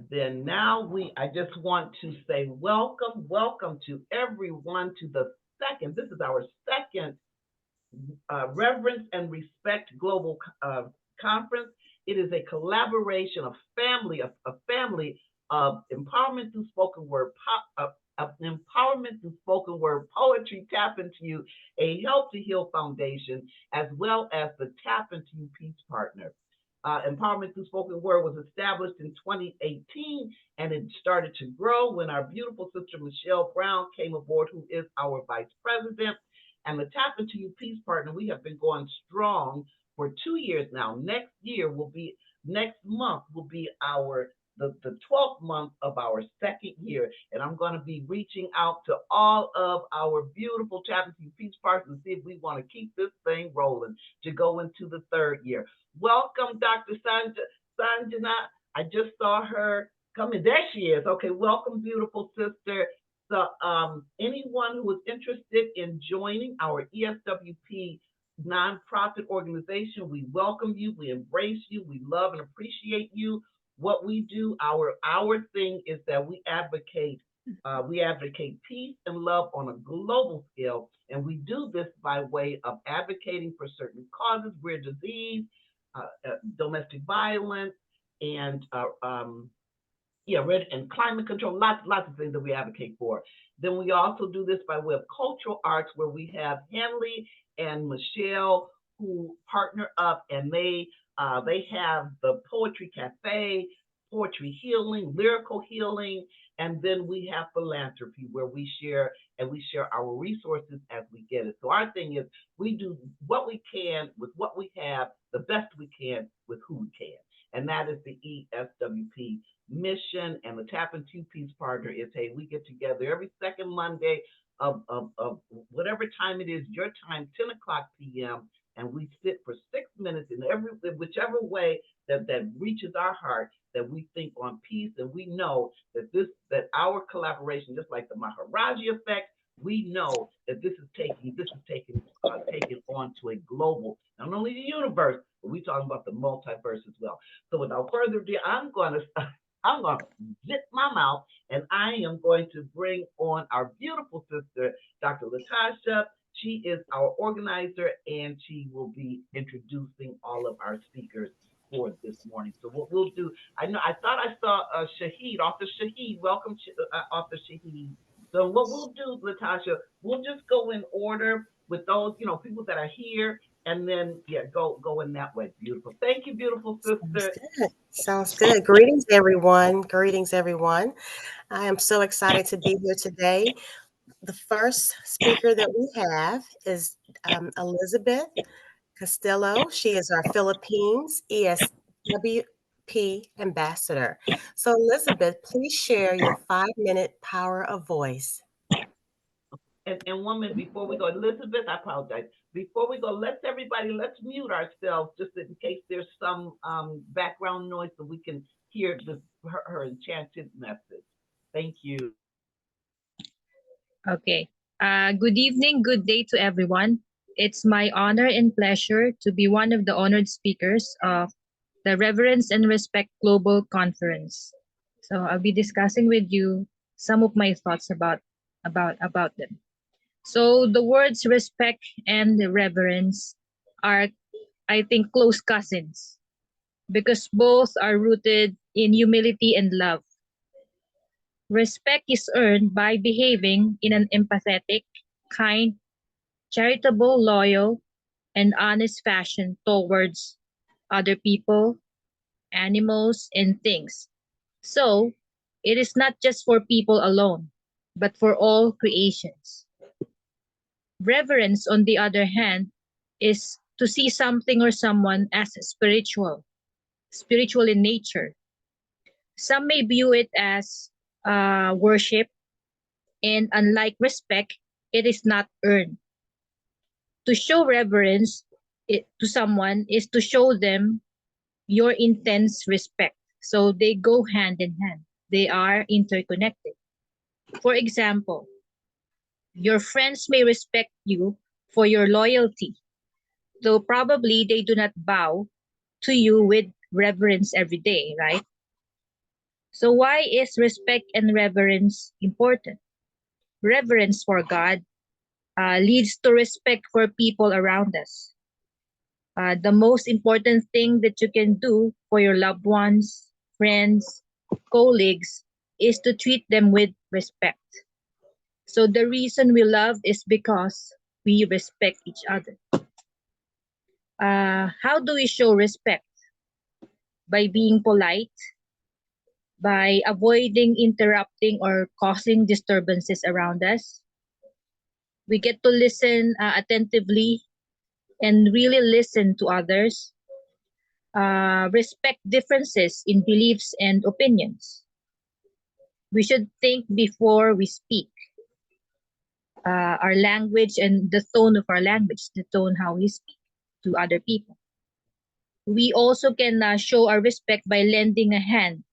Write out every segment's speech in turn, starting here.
then now I just want to say welcome to everyone to the second. This is our second Reverence and Respect Global Conference. It is a collaboration of family of empowerment through spoken word, of empowerment through spoken word poetry, Tap Into You, a Help to Heal Foundation, as well as the Tap Into You Peace Partner. Empowerment Through Spoken Word was established in 2018, and it started to grow when our beautiful sister Michelle Brown came aboard, who is our vice president. And the Tap Into You Peace Partner, we have been going strong for 2 years now. Next month will be the 12th month of our second year. And I'm going to be reaching out to all of our beautiful Tap Into You Peace Partners to see if we want to keep this thing rolling to go into the third year. Welcome, Dr. Sanjana. I just saw her coming. There she is. Okay, welcome, beautiful sister. So anyone who is interested in joining our ESWP nonprofit organization, we welcome you, we embrace you, we love and appreciate you. What we do, our thing is that we advocate peace and love on a global scale, and we do this by way of advocating for certain causes, rare disease, domestic violence, and and climate control, lots of things that we advocate for. Then we also do this by way of cultural arts, where we have Henley and Michelle who partner up, and they have the Poetry Cafe, Poetry Healing, Lyrical Healing, and then we have philanthropy, where we share our resources as we get it. So our thing is we do what we can with what we have, the best we can with who we can. And that is the ESWP mission. And the Tap Into You Peace Partner is, hey, we get together every second Monday of whatever time it is, your time, 10 o'clock p.m., and we sit for 6 minutes in whichever way that reaches our heart, that we think on peace, and we know that our collaboration, just like the Maharaji effect, we know that this is taking on to a global, not only the universe, but we're talking about the multiverse as well. So without further ado, I'm gonna zip my mouth, and I am going to bring on our beautiful sister, Dr. Latasha. She is our organizer, and she will be introducing all of our speakers for this morning. So what we'll do, I thought I saw Shahid, author Shahid. Welcome, author Shahid. So what we'll do, Latasha, we'll just go in order with those, people that are here, and then go in that way. Beautiful. Thank you, beautiful sister. Sounds good. Greetings, everyone. Greetings, everyone. I am so excited to be here today. The first speaker that we have is Elizabeth Castillo. She is our Philippines ESWP ambassador. So, Elizabeth, please share your 5-minute power of voice. And 1 minute before we go, Elizabeth, I apologize. Before we go, let's mute ourselves just in case there's some background noise, so we can hear her enchanted message. Thank you. Okay. Good evening, good day to everyone. It's my honor and pleasure to be one of the honored speakers of the Reverence and Respect Global Conference. So I'll be discussing with you some of my thoughts about them. So the words respect and reverence are, I think, close cousins, because both are rooted in humility and love. Respect is earned by behaving in an empathetic, kind, charitable, loyal, and honest fashion towards other people, animals, and things. So, it is not just for people alone, but for all creations. Reverence, on the other hand, is to see something or someone as spiritual in nature. Some may view it as worship, and unlike respect, it is not earned. To show reverence to someone is to show them your intense respect. So they go hand in hand. They are interconnected. For example, your friends may respect you for your loyalty, though probably they do not bow to you with reverence every day, right? So, why is respect and reverence important? Reverence for God leads to respect for people around us. The most important thing that you can do for your loved ones, friends, colleagues is to treat them with respect. So the reason we love is because we respect each other. How do we show respect? By being polite, by avoiding interrupting or causing disturbances around us. We get to listen attentively and really listen to others. Respect differences in beliefs and opinions. We should think before we speak. Our language and the tone of our language, the tone how we speak to other people. We also can show our respect by lending a hand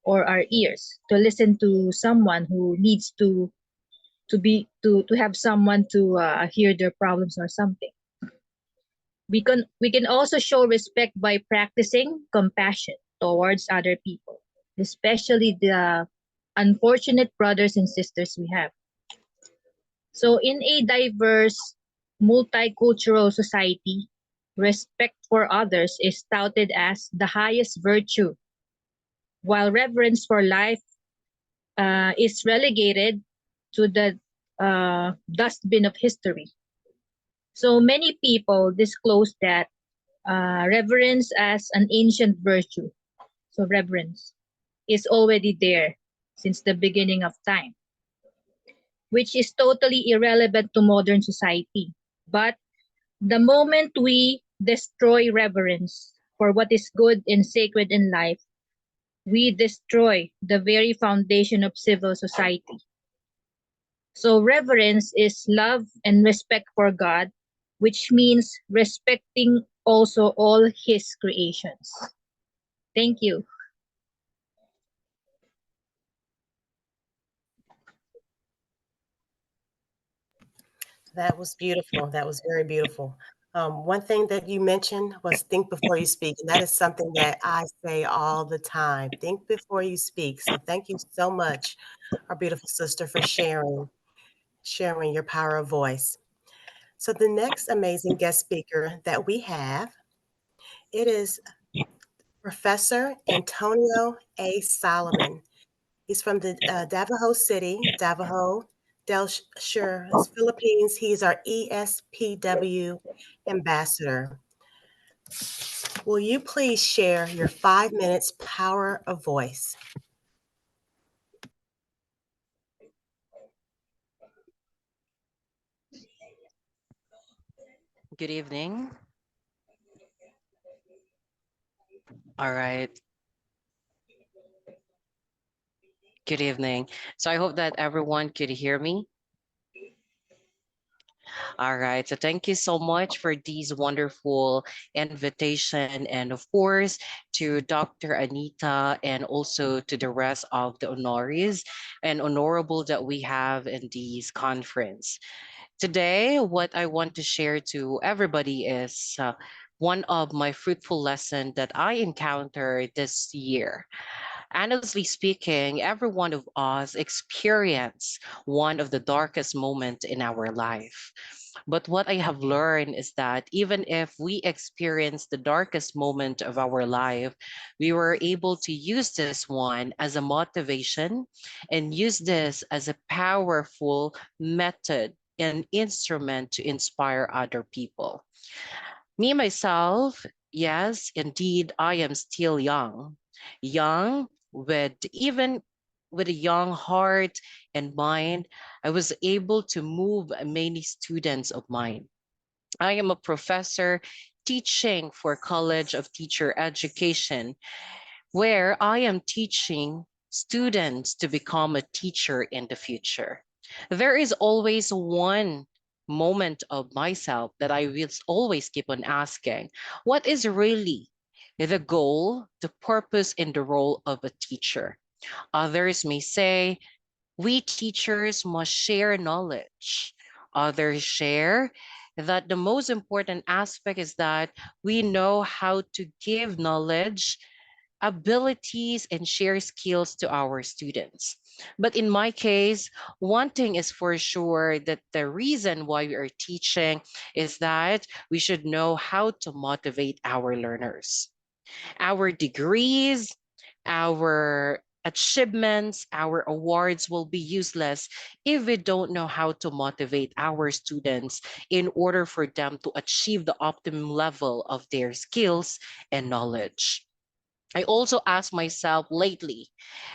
or our ears to listen to someone who needs to have someone to hear their problems or something. We can also show respect by practicing compassion towards other people, especially the unfortunate brothers and sisters we have. So in a diverse, multicultural society, respect for others is touted as the highest virtue, while reverence for life is relegated to the dustbin of history. So many people disclose that reverence as an ancient virtue. So reverence is already there since the beginning of time, which is totally irrelevant to modern society. But the moment we destroy reverence for what is good and sacred in life, we destroy the very foundation of civil society. So reverence is love and respect for God, which means respecting also all his creations. Thank you. That was beautiful. That was very beautiful. One thing that you mentioned was think before you speak. And that is something that I say all the time. Think before you speak. So thank you so much, our beautiful sister, for sharing your power of voice. So the next amazing guest speaker that we have, it is Professor Antonio A. Solomon. He's from the Davao City, Davao del Sur, Philippines. He's our ESPW ambassador. Will you please share your 5 minutes power of voice? Good evening. All right. Good evening. So I hope that everyone could hear me. All right. So thank you so much for this wonderful invitation. And of course, to Dr. Anita and also to the rest of the honorees and honorable that we have in this conference. Today, what I want to share to everybody is one of my fruitful lessons that I encountered this year. Honestly speaking, every one of us experience one of the darkest moments in our life. But what I have learned is that even if we experience the darkest moment of our life, we were able to use this one as a motivation and use this as a powerful method and instrument to inspire other people. Me, myself, yes, indeed, I am still young. Young with even with a young heart and mind, I was able to move many students of mine. I am a professor teaching for College of Teacher Education, where I am teaching students to become a teacher in the future. There is always one moment of myself that I will always keep on asking, what is really the goal, the purpose, and the role of a teacher? Others may say, we teachers must share knowledge. Others share that the most important aspect is that we know how to give knowledge abilities, and share skills to our students. But in my case, one thing is for sure that the reason why we are teaching is that we should know how to motivate our learners. Our degrees, our achievements, our awards will be useless if we don't know how to motivate our students in order for them to achieve the optimum level of their skills and knowledge. I also ask myself lately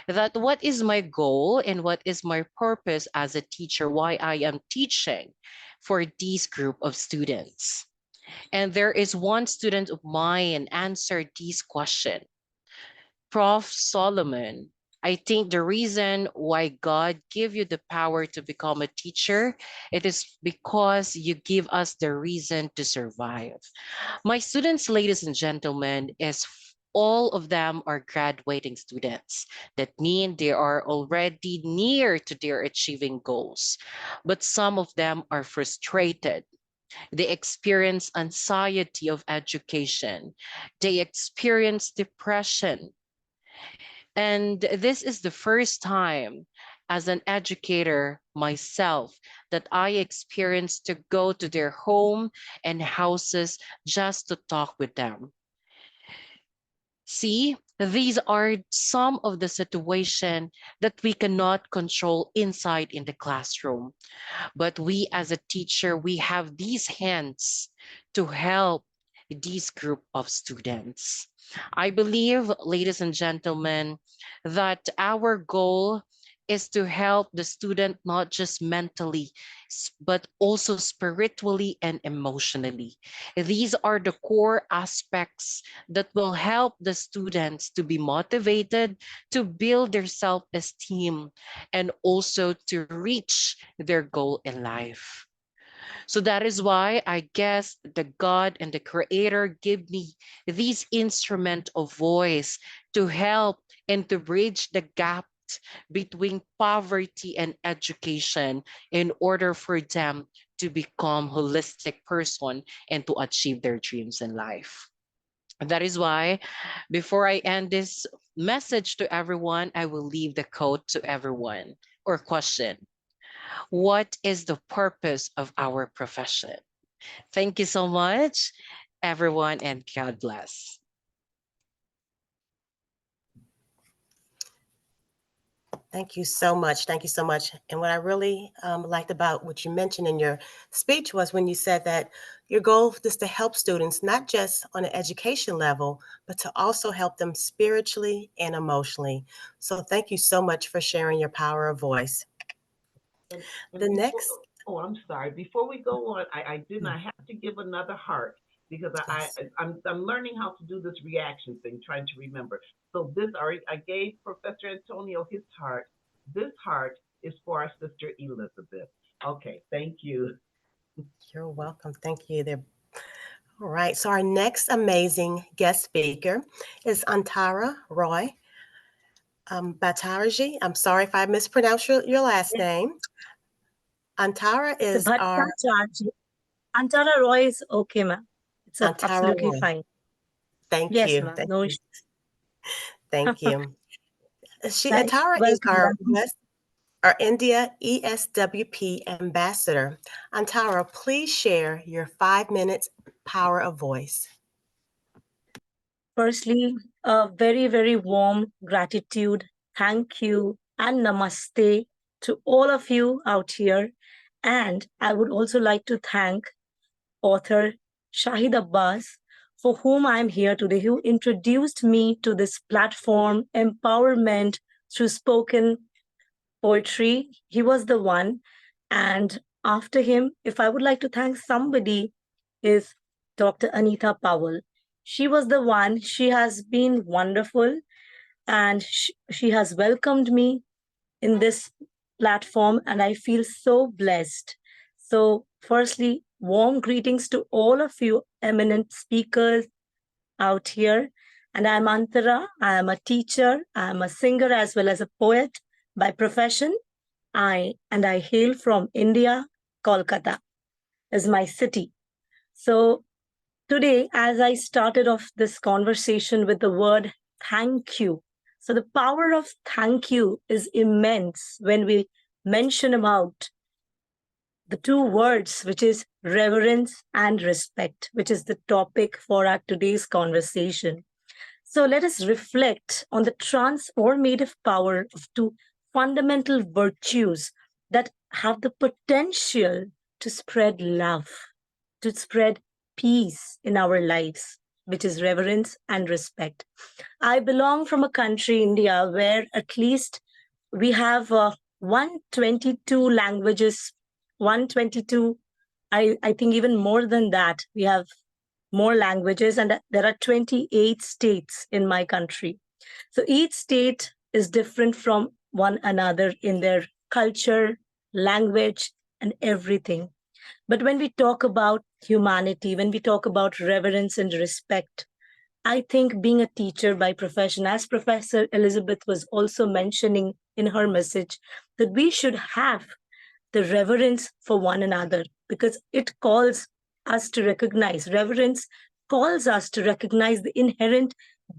that what is my goal and what is my purpose as a teacher, why I am teaching for this group of students. And there is one student of mine answered this question. Prof. Solomon, I think the reason why God gave you the power to become a teacher, it is because you give us the reason to survive. My students, ladies and gentlemen, all of them are graduating students. That mean they are already near to their achieving goals. But some of them are frustrated. They experience anxiety of education. They experience depression. And this is the first time as an educator myself that I experienced to go to their home and houses just to talk with them. See, these are some of the situation that we cannot control inside in the classroom. But we as a teacher, we have these hands to help this group of students. I believe, ladies and gentlemen, that our goal is to help the student not just mentally, but also spiritually and emotionally. These are the core aspects that will help the students to be motivated, to build their self-esteem, and also to reach their goal in life. So that is why I guess the God and the Creator gave me this instrument of voice to help and to bridge the gap between poverty and education in order for them to become holistic person and to achieve their dreams in life. That is why before I end this message to everyone, I will leave the quote to everyone or question. What is the purpose of our profession? Thank you so much, everyone, and God bless. Thank you so much. Thank you so much. And what I really liked about what you mentioned in your speech was when you said that your goal is to help students, not just on an education level, but to also help them spiritually and emotionally. So thank you so much for sharing your power of voice. And The next, oh, I'm sorry. Before we go on, I didn't. I have to give another heart because yes. I'm learning how to do this reaction thing, trying to remember. So this I gave Professor Antonio his heart. This heart is for our sister Elizabeth. Okay, thank you. You're welcome. Thank you. All right. So our next amazing guest speaker is Antara Roy Batarji. I'm sorry if I mispronounced your last Yes, name. Antara it's a is our Bhattacharya. Antara Roy is okay, ma'am. It's Antara absolutely Roy. fine. Thank Yes, you. ma'am. Thank No you. issues. Thank you. Antara is Welcome, our welcome. our India ESWP ambassador. Antara, please share your 5 minutes power of voice. Firstly, a very, very warm gratitude, thank you, and namaste to all of you out here. And I would also like to thank author Shahid Abbas, for whom I'm here today, who introduced me to this platform, empowerment through spoken poetry. He was the one. And after him, if I would like to thank somebody, is Dr. Anita Powell. She was the one. She has been wonderful and she has welcomed me in this platform, and I feel so blessed. So, firstly, warm greetings to all of you eminent speakers out here. And I'm Antara. I am a teacher, I am a singer as well as a poet by profession. I hail from India. Kolkata is my city. So today, as I started off this conversation with the word thank you. So the power of thank you is immense when we mention about the two words, which is reverence and respect, which is the topic for our today's conversation. So let us reflect on the transformative power of two fundamental virtues that have the potential to spread love, to spread peace in our lives, which is reverence and respect. I belong from a country, India, where at least we have 122 languages, 122, I think even more than that. We have more languages, and there are 28 states in my country. So each state is different from one another in their culture, language, and everything. But when we talk about humanity, when we talk about reverence and respect, I think being a teacher by profession, as Professor Elizabeth was also mentioning in her message, that we should have the reverence for one another because it calls us to recognize, reverence calls us to recognize the inherent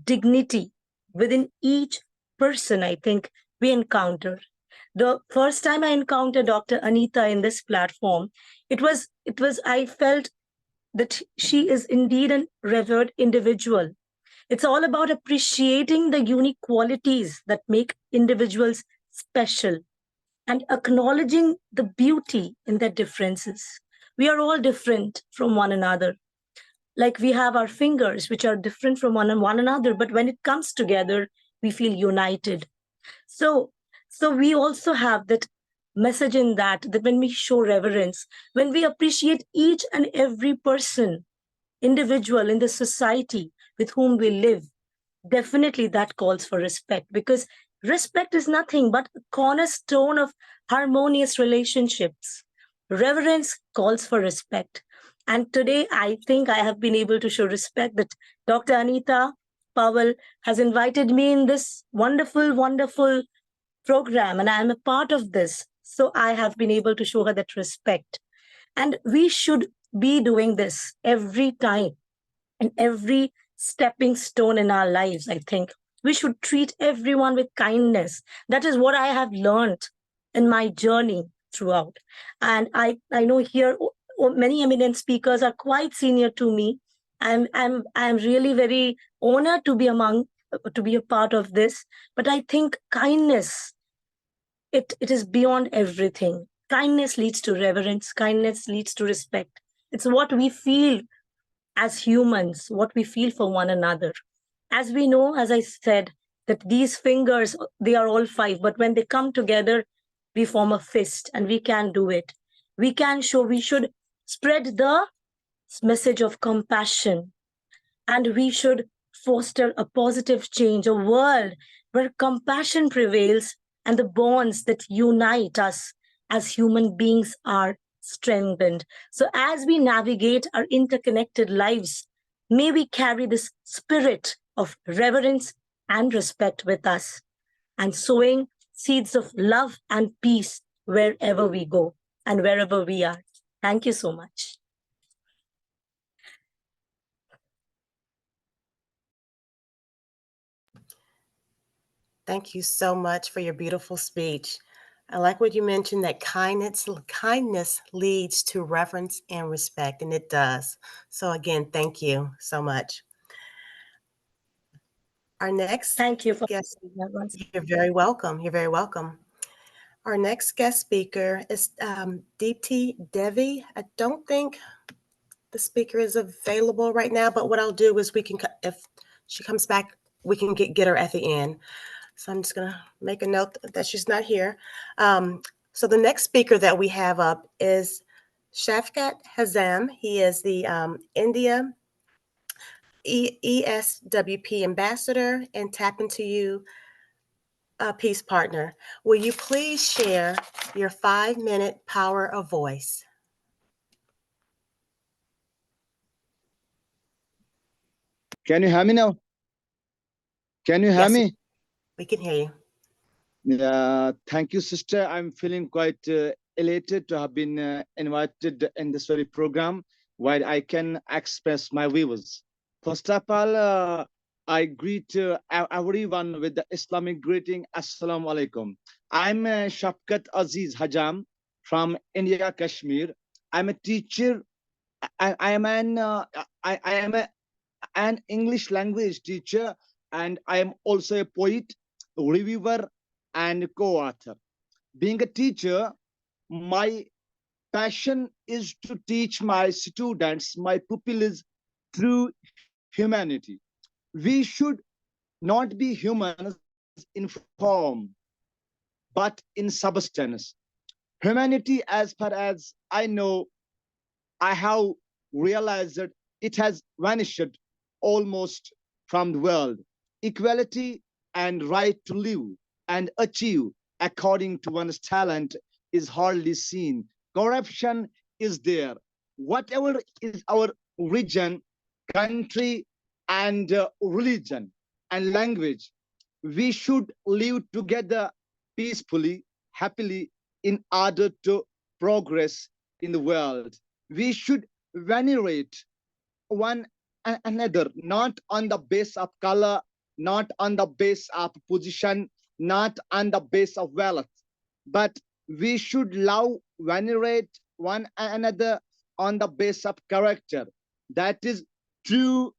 dignity within each person, I think, we encounter. The first time I encountered Dr. Anita in this platform, I felt that she is indeed a revered individual. It's all about appreciating the unique qualities that make individuals special and acknowledging the beauty in their differences. We are all different from one another. Like we have our fingers, which are different from one another, but when it comes together, we feel united. So, so we also have that message in that when we show reverence, when we appreciate each and every person, individual in the society with whom we live, definitely that calls for respect because respect is nothing but a cornerstone of harmonious relationships. Reverence calls for respect. And today, I think I have been able to show respect that Dr. Anita Powell has invited me in this wonderful, wonderful program, and I am a part of this. So I have been able to show her that respect. And we should be doing this every time and every stepping stone in our lives, I think. We should treat everyone with kindness. That is what I have learned in my journey throughout. And I know here many eminent speakers are quite senior to me. I'm really very honored to be to be a part of this. But I think kindness, it is beyond everything. Kindness leads to reverence, kindness leads to respect. It's what we feel as humans, what we feel for one another. As we know, as I said, that these fingers, they are all five, but when they come together, we form a fist and we can do it. We should spread the message of compassion and we should foster a positive change, a world where compassion prevails and the bonds that unite us as human beings are strengthened. So, as we navigate our interconnected lives, may we carry this spirit of reverence and respect with us and sowing seeds of love and peace wherever we go and wherever we are. Thank you so much. Thank you so much for your beautiful speech. I like what you mentioned that kindness leads to reverence and respect, and it does. So again, thank you so much. Our next Thank you for guest, once. you're very welcome. You're very welcome. Our next guest speaker is Deepti Devi. I don't think the speaker is available right now, but what I'll do is if she comes back, we can get her at the end. So I'm just gonna make a note that she's not here. So the next speaker that we have up is Shafkat Hazam. He is the India ESWP ambassador and Tap Into You peace partner. Will you please share your 5-minute power of voice? Can you hear me now? Can you hear Yes. me? We can hear you. Thank you, sister. I'm feeling quite elated to have been invited in this very program where I can express my views. First of all, I greet everyone with the Islamic greeting, Assalamu alaikum. I'm Shafkat Aziz Hajam from India, Kashmir. I'm a teacher. I am an English language teacher, and I am also a poet, reviewer, and co-author. Being a teacher, my passion is to teach my students, my pupils, through humanity. We should not be humans in form, but in substance. Humanity, as far as I know, I have realized that it has vanished almost from the world. Equality and right to live and achieve according to one's talent is hardly seen. Corruption is there. Whatever is our region, country, and religion and language, we should live together peacefully, happily, in order to progress in the world. We should venerate one another, not on the base of color, not on the base of position, not on the base of wealth, but we should love, venerate one another on the base of character. That is true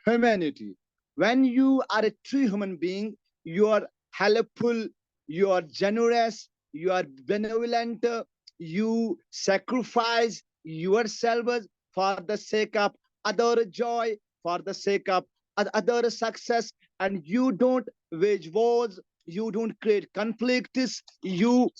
humanity. When you are a true human being, you are helpful, you are generous, you are benevolent, you sacrifice yourself for the sake of other joy, for the sake of other success, and you don't wage wars, you don't create conflicts, you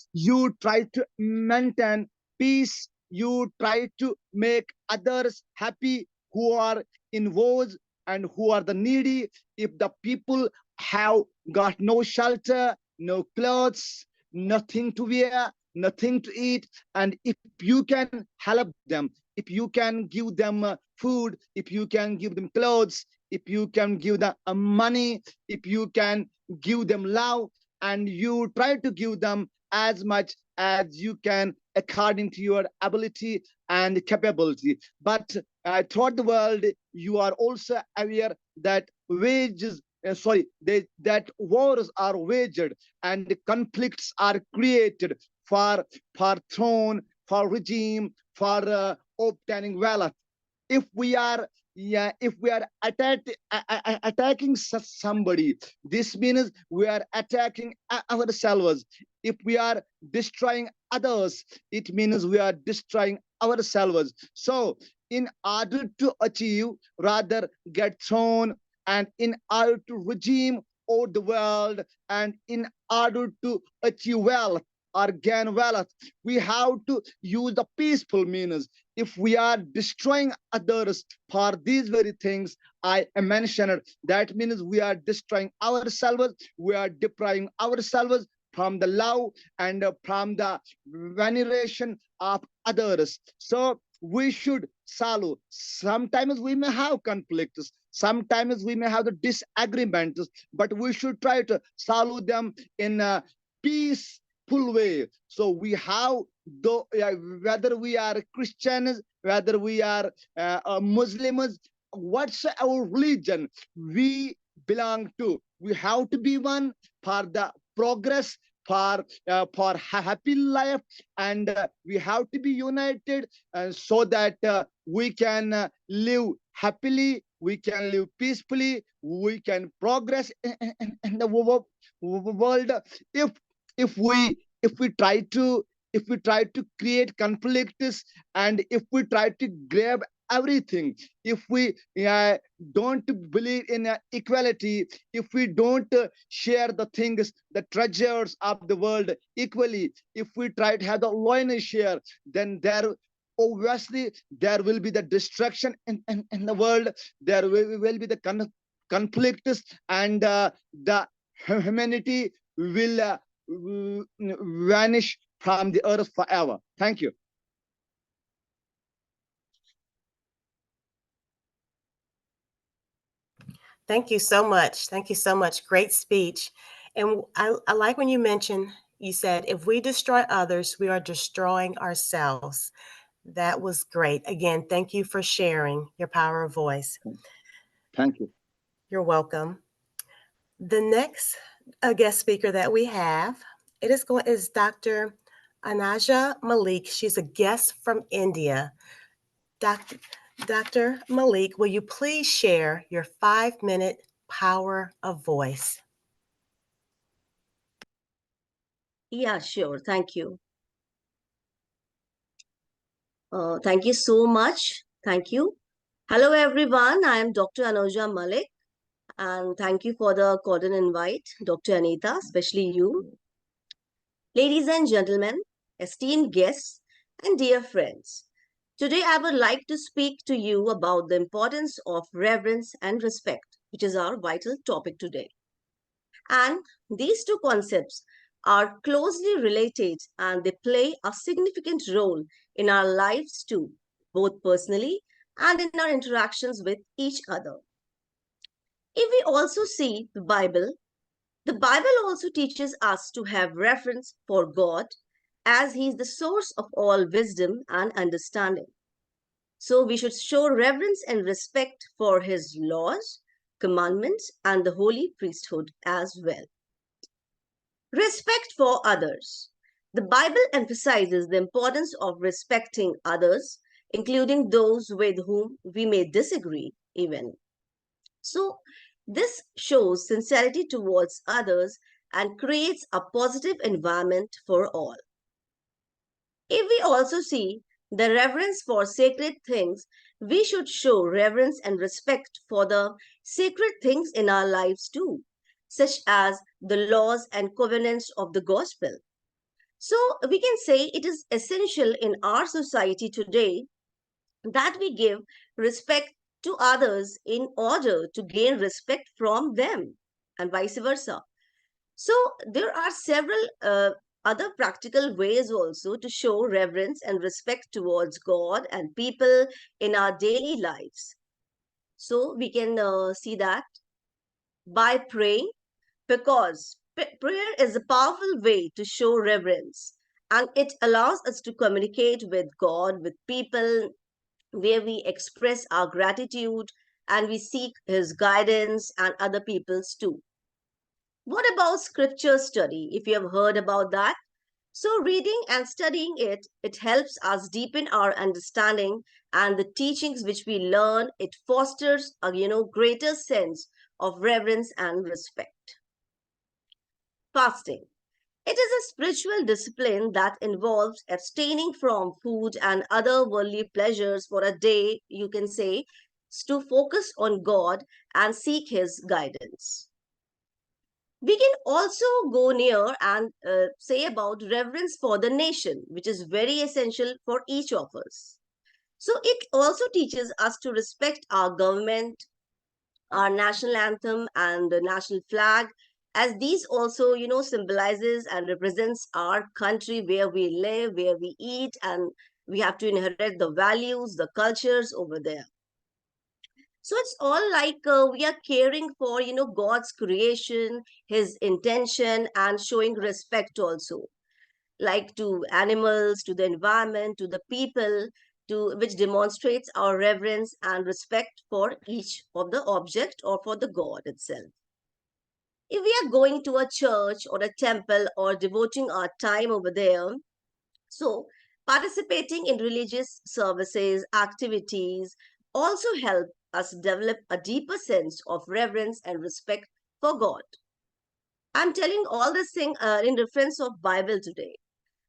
try to maintain peace, you try to make others happy who are in wars and who are the needy. If the people have got no shelter, no clothes, nothing to wear, nothing to eat, and if you can help them, if you can give them food, if you can give them clothes, if you can give them money, if you can give them love, and you try to give them as much as you can according to your ability and capability. But throughout the world, you are also aware that that wars are waged and conflicts are created for throne, for regime, for obtaining wealth. If we are if we are attacking somebody, this means we are attacking ourselves. If we are destroying others, it means we are destroying ourselves. So in order to achieve, rather get thrown, and in order to regime over the world, and in order to achieve wealth or gain wealth, we have to use the peaceful means. If we are destroying others for these very things I mentioned, that means we are destroying ourselves, we are depriving ourselves from the love and from the veneration of others. So we should solve. Sometimes we may have conflicts, sometimes we may have the disagreements, but we should try to solve them in a peaceful way. So we have, though, whether we are Christians, whether we are Muslims, what's our religion we belong to, we have to be one for the progress, for happy life, and we have to be united, so that we can live happily, we can live peacefully, we can progress in the world. if if we try to create conflicts, and if we try to grab everything, if we don't believe in equality, if we don't share the things, the treasures of the world equally, if we try to have the lion's share, then there obviously there will be the destruction in the world, there will be the conflicts, and the humanity will vanish from the earth forever. Thank you. Thank you so much. Thank you so much. Great speech. And I like when you mentioned, you said, if we destroy others, we are destroying ourselves. That was great. Again, thank you for sharing your power of voice. Thank you. You're welcome. The next guest speaker that we have, is Dr. Anaja Malik. She's a guest from India. Dr. Malik, will you please share your 5-minute power of voice? Yeah, sure. Thank you. Thank you so much. Thank you. Hello, everyone. I am Dr. Anuja Malik, and thank you for the cordial invite, Dr. Anita, especially you. Ladies and gentlemen, esteemed guests, and dear friends, today I would like to speak to you about the importance of reverence and respect, which is our vital topic today. And these two concepts are closely related and they play a significant role in our lives too, both personally and in our interactions with each other. If we also see the Bible also teaches us to have reverence for God as He is the source of all wisdom and understanding. So we should show reverence and respect for His laws, commandments, and the holy priesthood as well. Respect for others. The Bible emphasizes the importance of respecting others, including those with whom we may disagree, even. So, this shows sincerity towards others and creates a positive environment for all. If we also see the reverence for sacred things, we should show reverence and respect for the sacred things in our lives too, such as the laws and covenants of the gospel. So we can say it is essential in our society today that we give respect to others in order to gain respect from them and vice versa. So there are several other practical ways also to show reverence and respect towards God and people in our daily lives. So we can see that by praying, because prayer is a powerful way to show reverence, and it allows us to communicate with God, with people, where we express our gratitude and we seek His guidance and other people's too. What about scripture study? If you have heard about that, so reading and studying it helps us deepen our understanding and the teachings which we learn. It fosters a greater sense of reverence and respect. Fasting. It is a spiritual discipline that involves abstaining from food and other worldly pleasures for a day, you can say, to focus on God and seek His guidance. We can also go near and say about reverence for the nation, which is very essential for each of us. So it also teaches us to respect our government, our national anthem and the national flag, as these also symbolizes and represents our country, where we live, where we eat, and we have to inherit the values, the cultures over there. So it's all like we are caring for God's creation, His intention, and showing respect also, like to animals, to the environment, to the people, to which demonstrates our reverence and respect for each of the object or for the God itself. If we are going to a church or a temple or devoting our time over there, so participating in religious services, activities also help us develop a deeper sense of reverence and respect for God. I'm telling all this thing in reference of Bible today.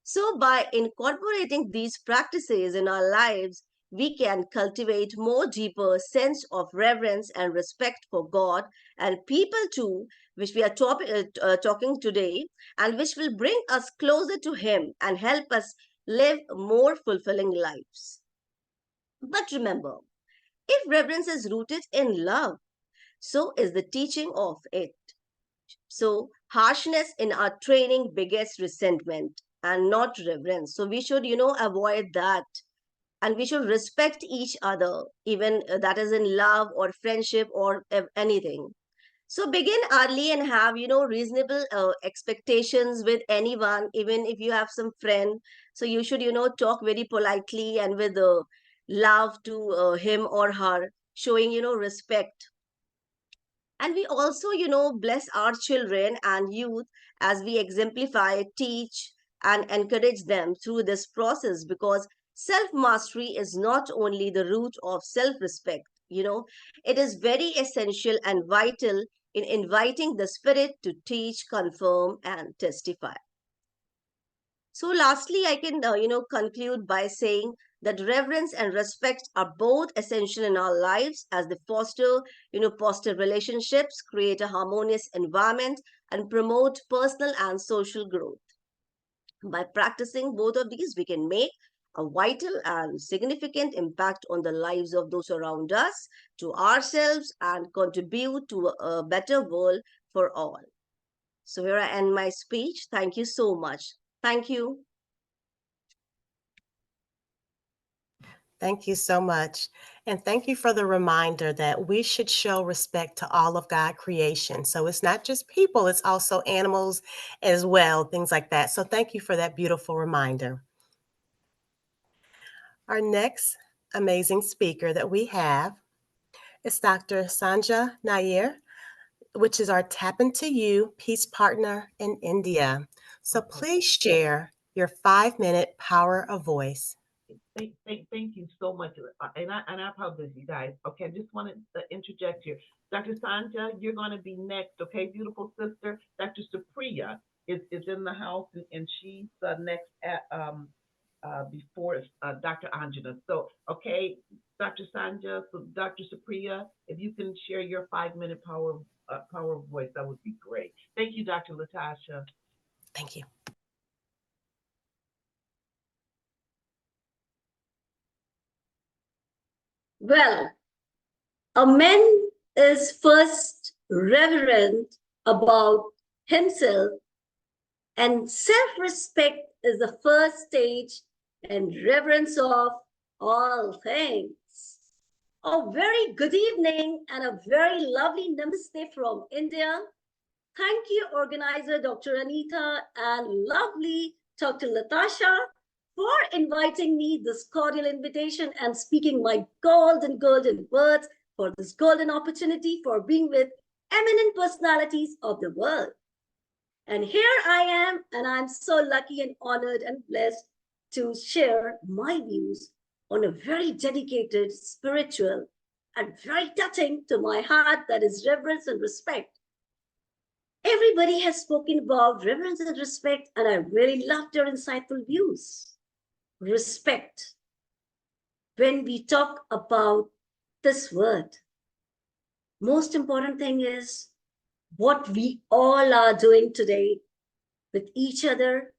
So by incorporating these practices in our lives, we can cultivate more deeper sense of reverence and respect for God and people too, which we are talking today, and which will bring us closer to Him and help us live more fulfilling lives. But remember, if reverence is rooted in love, so is the teaching of it. So harshness in our training begets resentment and not reverence. So we should, avoid that. And we should respect each other, even that is in love or friendship or anything. So begin early and have, reasonable expectations with anyone, even if you have some friend. So you should, talk very politely and with love to him or her, showing, respect. And we also, bless our children and youth as we exemplify, teach, and encourage them through this process, because self mastery is not only the root of self respect, it is very essential and vital in inviting the Spirit to teach, confirm, and testify. So, lastly, I can, conclude by saying that reverence and respect are both essential in our lives as they foster, positive relationships, create a harmonious environment, and promote personal and social growth. By practicing both of these, we can make a vital and significant impact on the lives of those around us, to ourselves, and contribute to a better world for all. So, here I end my speech. Thank you so much. Thank you. Thank you so much. And thank you for the reminder that we should show respect to all of God creation. So it's not just people, it's also animals as well, things like that. So thank you for that beautiful reminder. Our next amazing speaker that we have is Dr. Sanja Nair, which is our Tap Into You Peace Partner in India. So please share your 5-minute power of voice. Thank you so much. And I apologize, you guys. Okay, I just wanted to interject here. Dr. Sanja, you're going to be next, okay, beautiful sister. Dr. Supriya is in the house, and she's next before Dr. Anjana. So, okay, Dr. Sanja, so Dr. Supriya, if you can share your 5-minute power of voice, that would be great. Thank you, Dr. Latasha. Thank you. Well, a man is first reverent about himself, and self respect is the first stage and reverence of all things. A very good evening and a very lovely namaste from India. Thank you, organizer Dr. Anita and lovely Dr. Latasha, for inviting me this cordial invitation and speaking my golden words for this golden opportunity for being with eminent personalities of the world. And here I am, and I'm so lucky and honored and blessed to share my views on a very dedicated, spiritual, and very touching to my heart, that is reverence and respect. Everybody has spoken about reverence and respect, and I really loved your insightful views. Respect. When we talk about this word, most important thing is what we all are doing today with each other,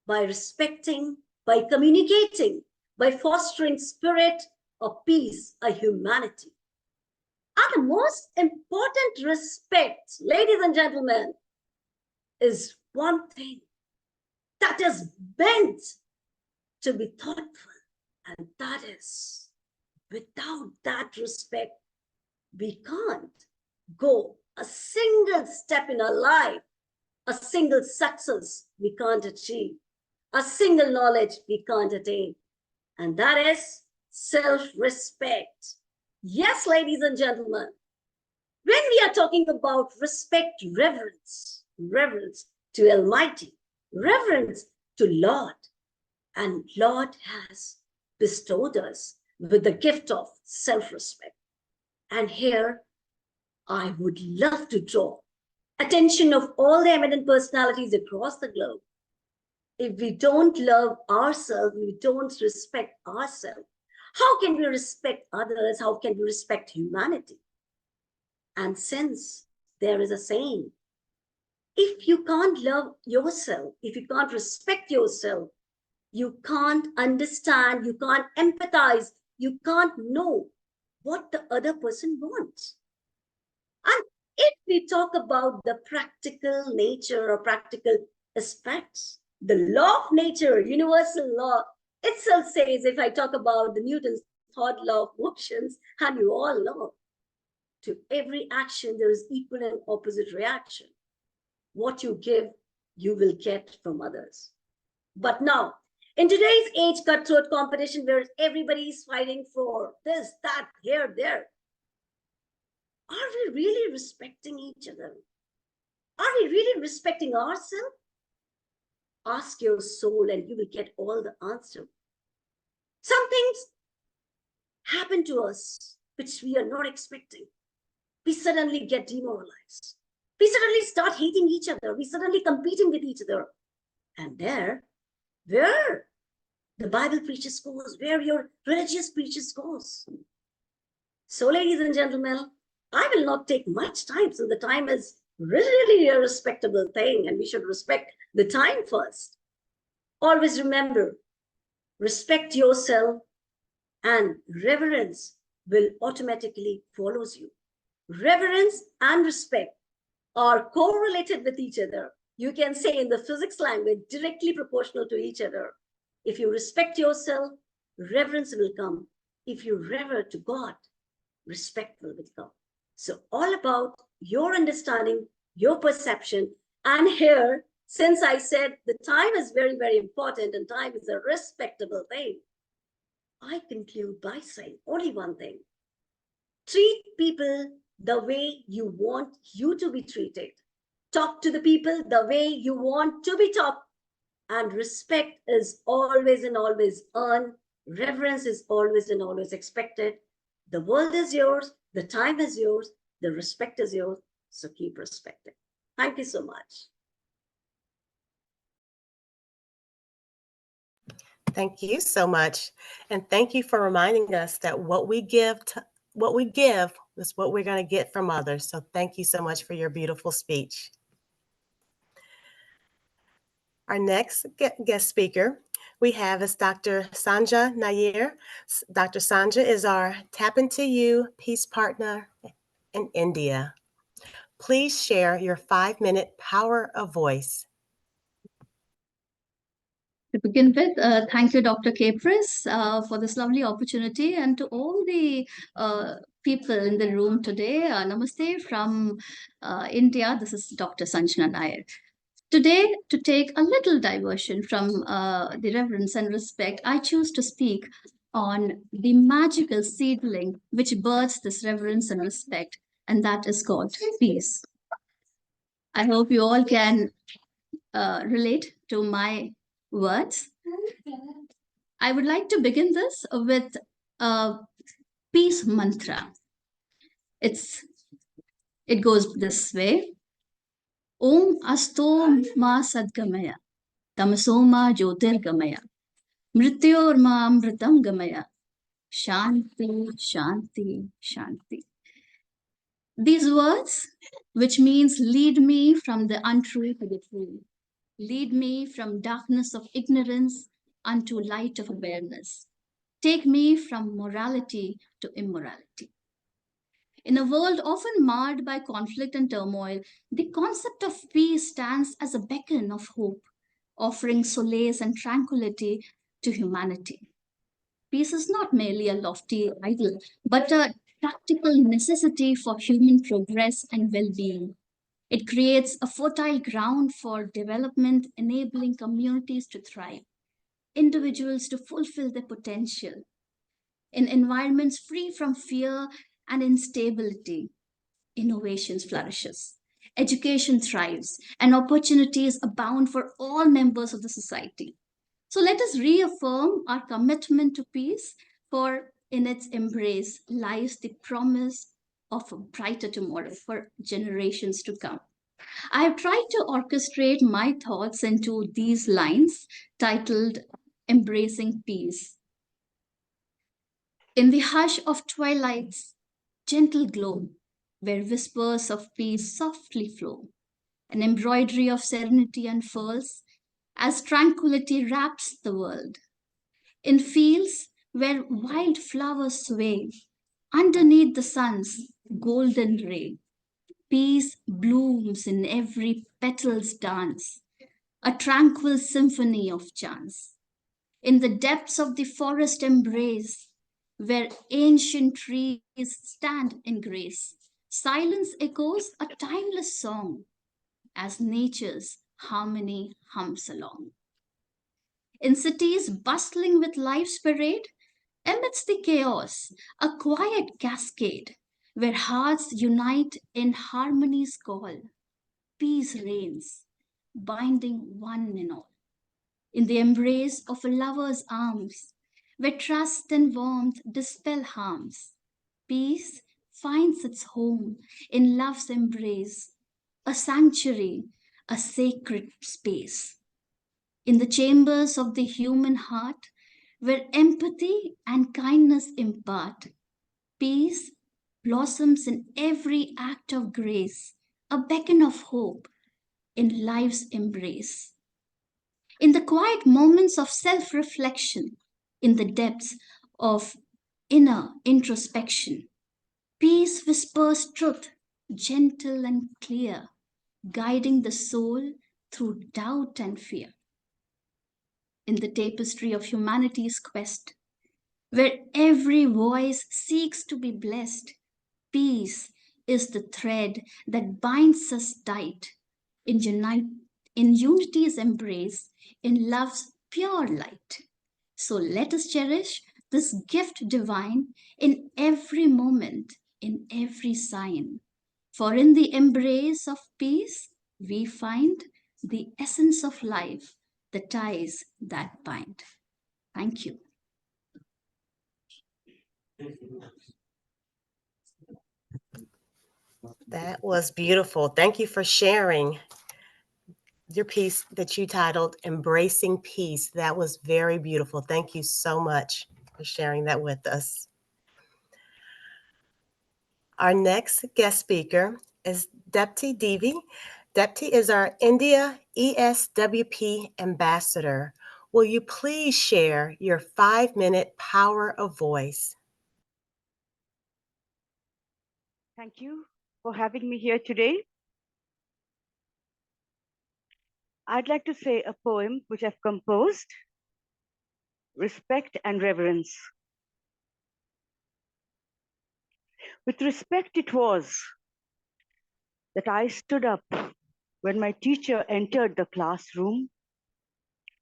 by respecting, by communicating, by fostering spirit of peace, a humanity. And the most important respect, ladies and gentlemen, is one thing that is meant to be thoughtful, and that is, without that respect, we can't go a single step in our life, a single success we can't achieve, a single knowledge we can't attain, and that is self-respect. Yes, ladies and gentlemen, when we are talking about respect, reverence to Almighty, reverence to Lord, and Lord has bestowed us with the gift of self-respect. And here, I would love to draw attention of all the eminent personalities across the globe. If we don't love ourselves, we don't respect ourselves, how can we respect others? How can we respect humanity? And since there is a saying, if you can't love yourself, if you can't respect yourself, you can't understand, you can't empathize, you can't know what the other person wants. And if we talk about the practical nature or practical aspects, the law of nature, universal law itself says, if I talk about the Newton's third law of motions, and you all know, to every action there is equal and opposite reaction. What you give, you will get from others. But now, in today's age cutthroat competition where everybody is fighting for this, that, here, there, Are we really respecting each other? Are we really respecting ourselves? Ask your soul and you will get all the answer. Some things happen to us which we are not expecting. We suddenly get demoralized. We suddenly start hating each other. We suddenly competing with each other. And there, where the Bible preaches goes, where your religious preaches goes. So, ladies and gentlemen, I will not take much time, so the time is really a respectable thing, and we should respect the time first. Always remember, respect yourself, and reverence will automatically follows you. Reverence and respect are correlated with each other. You can say in the physics language, directly proportional to each other. If you respect yourself, reverence will come. If you revere to God, respect will come. So all about your understanding, your perception. And here, since I said the time is very, very important and time is a respectable thing, I conclude by saying only one thing. Treat people the way you want you to be treated. Talk to the people the way you want to be talked. And respect is always and always earned. Reverence is always and always expected. The world is yours. The time is yours. The respect is yours. So keep respecting. Thank you so much. Thank you so much. And thank you for reminding us that what we give is what we're going to get from others. So thank you so much for your beautiful speech. Our next guest speaker we have is Dr. Sanja Nair. Dr. Sanja is our Tap Into You Peace Partner in India. Please share your 5-minute power of voice. To begin with, thank you, Dr. Capris, for this lovely opportunity, and to all the people in the room today. Namaste from India. This is Dr. Sanjana Nair. Today, to take a little diversion from the reverence and respect, I choose to speak on the magical seedling which births this reverence and respect, and that is called peace. I hope you all can relate to my words. I would like to begin this with a peace mantra. It goes this way. Om asto ma sadgamaya, tamaso ma jyotirgamaya, mrityor ma amritam gamaya, shanti, shanti, shanti. These words, which means lead me from the untrue to the true, lead me from darkness of ignorance unto light of awareness. Take me from morality to immorality. In a world often marred by conflict and turmoil, the concept of peace stands as a beacon of hope, offering solace and tranquility to humanity. Peace is not merely a lofty ideal, but a practical necessity for human progress and well being. It creates a fertile ground for development, enabling communities to thrive, individuals to fulfill their potential. In environments free from fear and instability, innovations flourishes, education thrives, and opportunities abound for all members of the society. So let us reaffirm our commitment to peace, for in its embrace lies the promise of a brighter tomorrow for generations to come. I have tried to orchestrate my thoughts into these lines titled Embracing Peace. In the hush of twilight's gentle glow, where whispers of peace softly flow, an embroidery of serenity unfurls as tranquility wraps the world. In fields where wild flowers sway, underneath the sun's golden ray, peace blooms in every petal's dance, a tranquil symphony of chants. In the depths of the forest embrace, where ancient trees stand in grace, silence echoes a timeless song as nature's harmony hums along. In cities bustling with life's parade, amidst the chaos, a quiet cascade where hearts unite in harmony's call. Peace reigns, binding one and all. In the embrace of a lover's arms, where trust and warmth dispel harms. Peace finds its home in love's embrace, a sanctuary, a sacred space. In the chambers of the human heart, where empathy and kindness impart, peace blossoms in every act of grace, a beacon of hope in life's embrace. In the quiet moments of self reflection, in the depths of inner introspection, peace whispers truth, gentle and clear, guiding the soul through doubt and fear. In the tapestry of humanity's quest, where every voice seeks to be blessed, peace is the thread that binds us tight in, in unity's embrace, in love's pure light. So let us cherish this gift divine in every moment, in every sign. For in the embrace of peace, we find the essence of life, the ties that bind. Thank you. That was beautiful. Thank you for sharing your piece that you titled Embracing Peace. That was very beautiful. Thank you so much for sharing that with us. Our next guest speaker is Depti Devi. Depti is our India ESWP ambassador. Will you please share your 5-minute power of voice? Thank you for having me here today. I'd like to say a poem which I've composed, Respect and Reverence. With respect it was that I stood up when my teacher entered the classroom.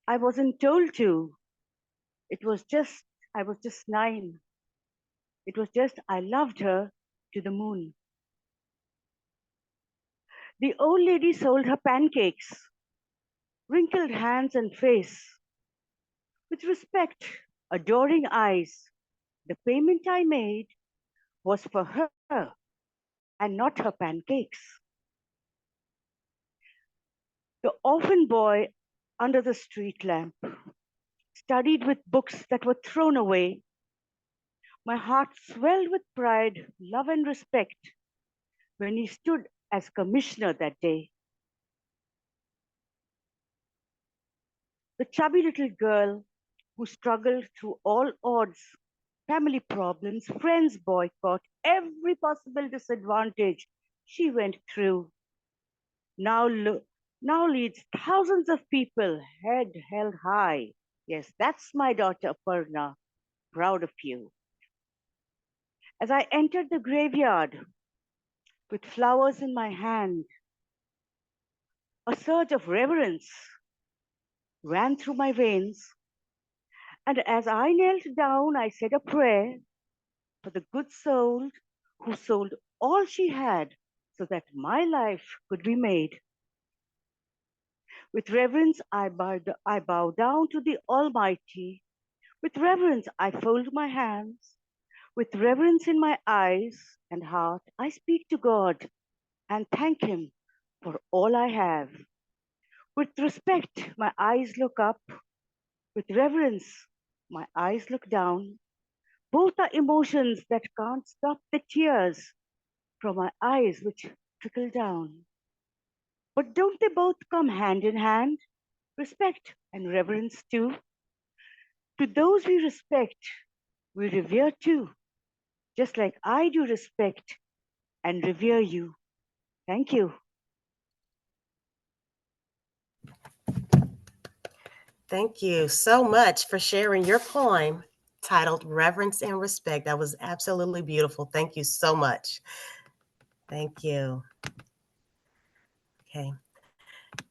I wasn't told to. I was just 9. It was just, I loved her to the moon. The old lady sold her pancakes, wrinkled hands and face. With respect, adoring eyes, the payment I made was for her and not her pancakes. The orphan boy under the street lamp studied with books that were thrown away. My heart swelled with pride, love, and respect when he stood as commissioner that day. The chubby little girl who struggled through all odds, family problems, friends boycott, every possible disadvantage she went through. Now leads thousands of people, head held high. Yes, that's my daughter Parna, proud of you. As I entered the graveyard with flowers in my hand, a surge of reverence ran through my veins. And as I knelt down, I said a prayer for the good soul who sold all she had so that my life could be made. With reverence, I bow down to the Almighty. With reverence, I fold my hands. With reverence in my eyes and heart, I speak to God and thank Him for all I have. With respect, my eyes look up. With reverence, my eyes look down. Both are emotions that can't stop the tears from my eyes which trickle down. But don't they both come hand in hand? Respect and reverence too. To those we respect, we revere too, just like I do respect and revere you. Thank you. Thank you so much for sharing your poem titled Reverence and Respect. That was absolutely beautiful. Thank you so much. Thank you. Okay.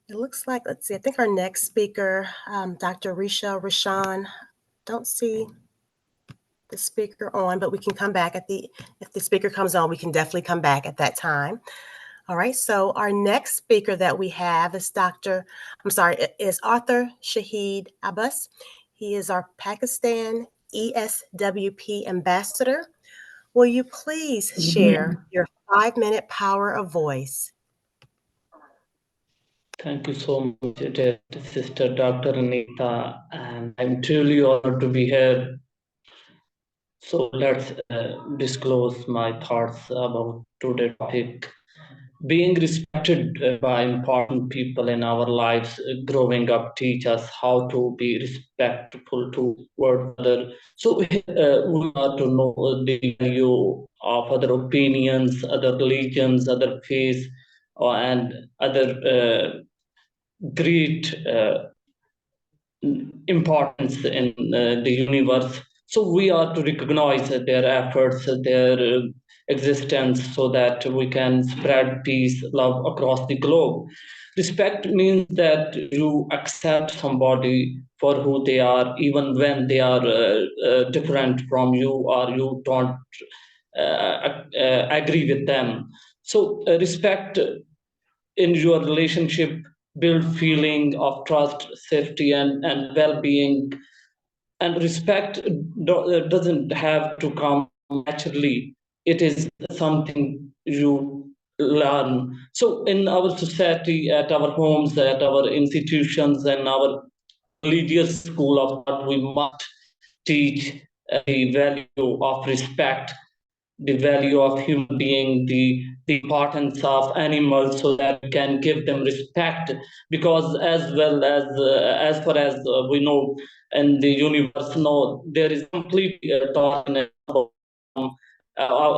It looks like, let's see, I think our next speaker, Dr. Risha Rashan, don't see the speaker on, but we can come back if the speaker comes on, we can definitely come back at that time. All right, so our next speaker that we have is is Arthur Shahid Abbas. He is our Pakistan ESWP ambassador. Will you please share your 5-minute power of voice? Thank you so much, dear Sister Dr. Anita, and I'm truly honored to be here. So let's disclose my thoughts about today's topic. Being respected by important people in our lives, growing up, teach us how to be respectful toward others. So we are to know the value of other opinions, other religions, other faiths, and other great importance in the universe. So we are to recognize their efforts, their existence, so that we can spread peace, love across the globe. Respect means that you accept somebody for who they are, even when they are different from you or you don't agree with them. So respect in your relationship build feeling of trust, safety, and well-being. And respect doesn't have to come naturally. It is something you learn. So in our society, at our homes, at our institutions, and our religious school of thought, we must teach the value of respect, the value of human being, the importance of animals, so that we can give them respect. Because as far as we know in the universe, no, there is complete darkness about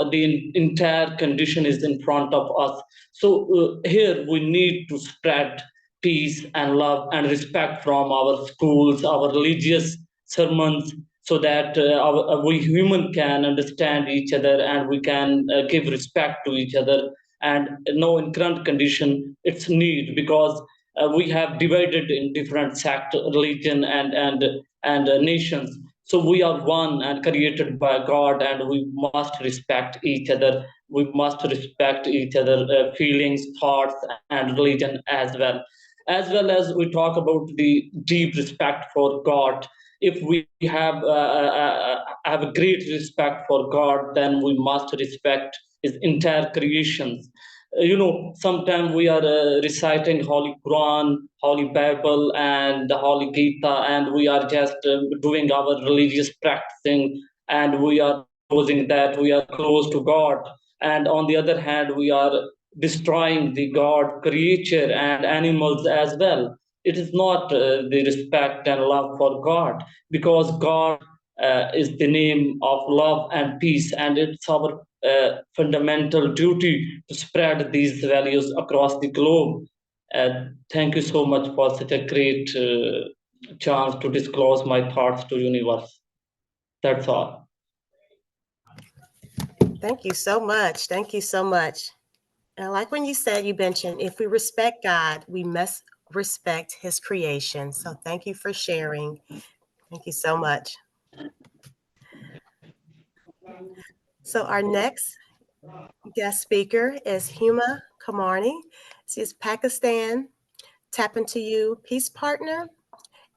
the entire condition is in front of us. So here we need to spread peace and love and respect from our schools, our religious sermons, so that we human can understand each other and we can give respect to each other. And no, in current condition it's need, because we have divided in different sect, religion, and nations. So we are one and created by God, and we must respect each other. We must respect each other feelings, thoughts, and religion as well. As well as we talk about the deep respect for God. If we have a great respect for God, then we must respect His entire creations. Sometimes we are reciting Holy Quran, Holy Bible, and the Holy Gita, and we are just doing our religious practicing, and we are supposing that we are close to God. And on the other hand, we are destroying the God creature and animals as well. It is not the respect and love for God, because God is the name of love and peace, and it's our fundamental duty to spread these values across the globe. Thank you so much for such a great chance to disclose my thoughts to universe. That's all. Thank you so much. Thank you so much. And I like when you mentioned, if we respect God, we must respect His creation. So thank you for sharing. Thank you so much. So our next guest speaker is Huma Kamarni. She is Pakistan Tap Into You Peace Partner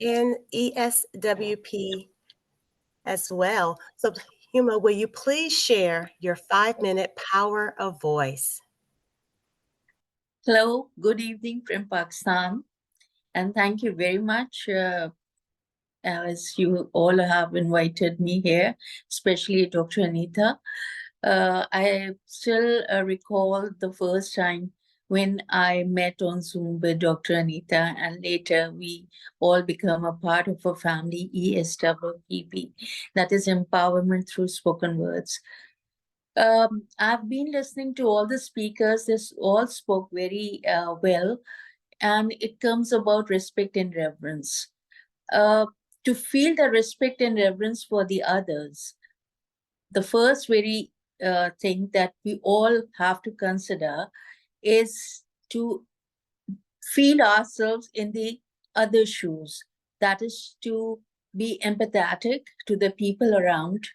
and ESWP as well. So Huma, will you please share your 5-minute power of voice? Hello, good evening from Pakistan, and thank you very much as you all have invited me here, especially Dr. Anita. I still recall the first time when I met on Zoom with Dr. Anita, and later we all become a part of a family, ESWPP, that is Empowerment Through Spoken Words. I've been listening to all the speakers. They all spoke very well, and it comes about respect and reverence. To feel the respect and reverence for the others, the first very thing that we all have to consider is to feel ourselves in the other shoes. That is to be empathetic to the people around,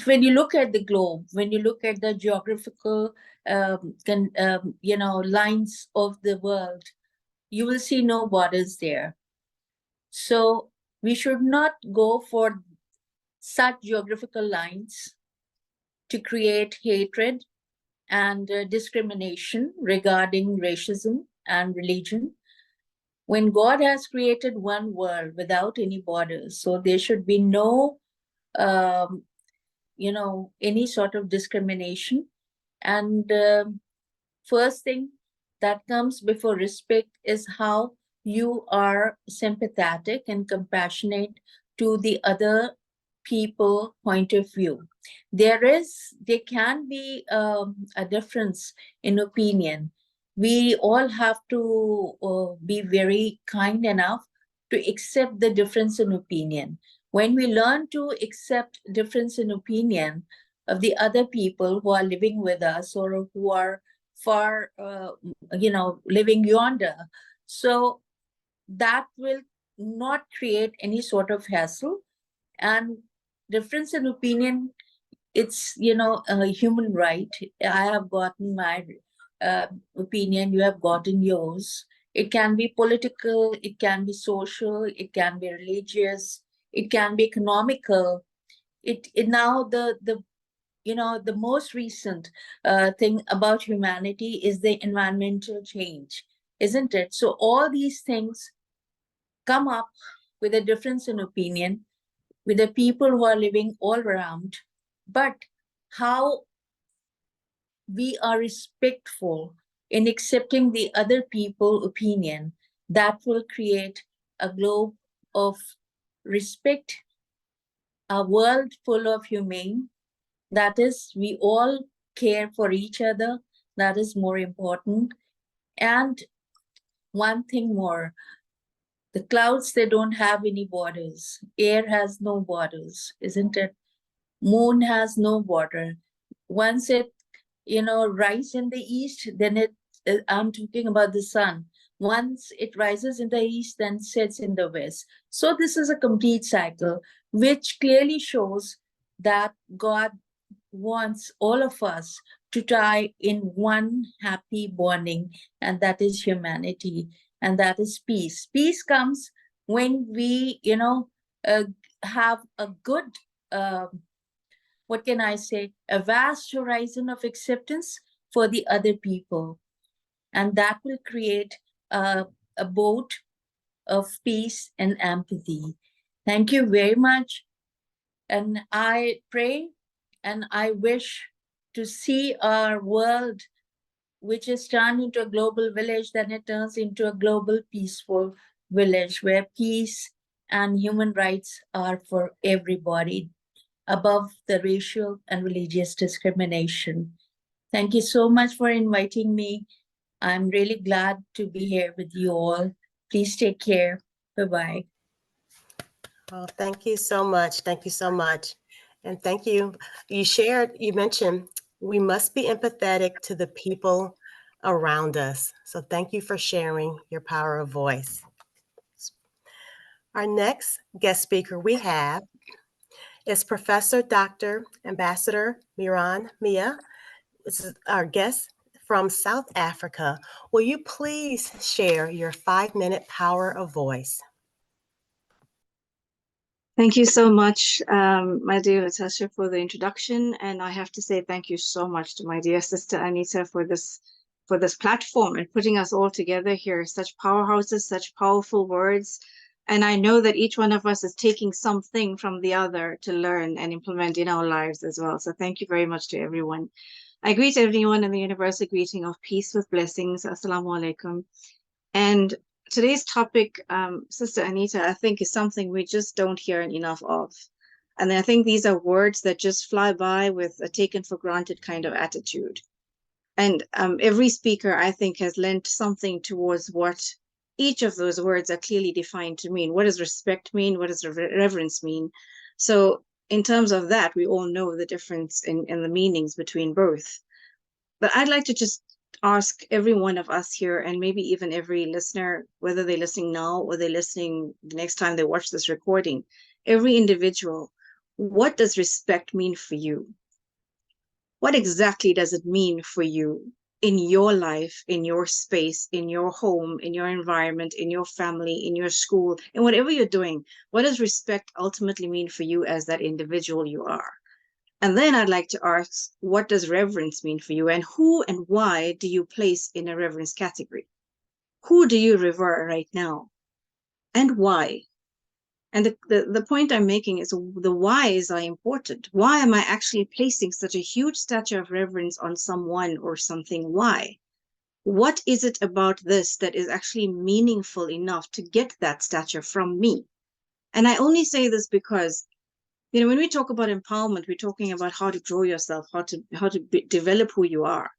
when you look at the globe, when you look at the geographical, lines of the world, you will see no borders there. So we should not go for such geographical lines to create hatred and discrimination regarding racism and religion. When God has created one world without any borders, so there should be no, any sort of discrimination. And first thing that comes before respect is how you are sympathetic and compassionate to the other people point of view. There can be a difference in opinion. We all have to be very kind enough to accept the difference in opinion. When we learn to accept difference in opinion of the other people who are living with us or who are far, living yonder, so that will not create any sort of hassle. And difference in opinion, it's a human right. I have gotten my opinion, you have gotten yours. It can be political, it can be social, it can be religious, it can be economical. It now the most recent thing about humanity is the environmental change, isn't it? So all these things come up with a difference in opinion with the people who are living all around, but how we are respectful in accepting the other people's opinion, that will create a globe of respect, a world full of humane. That is, we all care for each other. That is more important. And one thing more, the clouds, they don't have any borders. Air has no borders, isn't it? Moon has no border. Once it, rise in the east, then I'm talking about the sun. Once it rises in the east, then sets in the west. So this is a complete cycle, which clearly shows that God wants all of us to tie in one happy bonding, and that is humanity, and that is peace. Peace comes when we, have a good, what can I say, a vast horizon of acceptance for the other people. And that will create a boat of peace and empathy. Thank you very much. And I pray and I wish to see our world, which is turned into a global village, then it turns into a global peaceful village where peace and human rights are for everybody, above the racial and religious discrimination. Thank you so much for inviting me. I'm really glad to be here with you all. Please take care. Bye-bye. Oh, thank you so much. Thank you so much. And thank you. You mentioned we must be empathetic to the people around us. So thank you for sharing your power of voice. Our next guest speaker we have is Professor Dr. Ambassador Miran Mia. This is our guest from South Africa. Will you please share your 5-minute power of voice? Thank you so much, my dear Natasha, for the introduction. And I have to say thank you so much to my dear sister Anita for this platform and putting us all together here. Such powerhouses, such powerful words. And I know that each one of us is taking something from the other to learn and implement in our lives as well. So thank you very much to everyone. I greet everyone in the universal greeting of peace with blessings. Assalamu alaikum. And today's topic, Sister Anita, I think is something we just don't hear enough of. And I think these are words that just fly by with a taken for granted kind of attitude. And every speaker, I think, has lent something towards what each of those words are clearly defined to mean. What does respect mean? What does reverence mean? So in terms of that, we all know the difference in the meanings between both. But I'd like to just ask every one of us here, and maybe even every listener, whether they're listening now or they're listening the next time they watch this recording, every individual, What does respect mean for you? What exactly does it mean for you in your life, in your space, in your home, in your environment, in your family, in your school, in whatever you're doing? What does respect ultimately mean for you as that individual you are? And then I'd like to ask, what does reverence mean for you? And who and why do you place in a reverence category? Who do you revere right now? And why? And the point I'm making is the whys are important. Why am I actually placing such a huge statue of reverence on someone or something? Why? What is it about this that is actually meaningful enough to get that stature from me? And I only say this because, when we talk about empowerment, we're talking about how to grow yourself, how to develop who you are.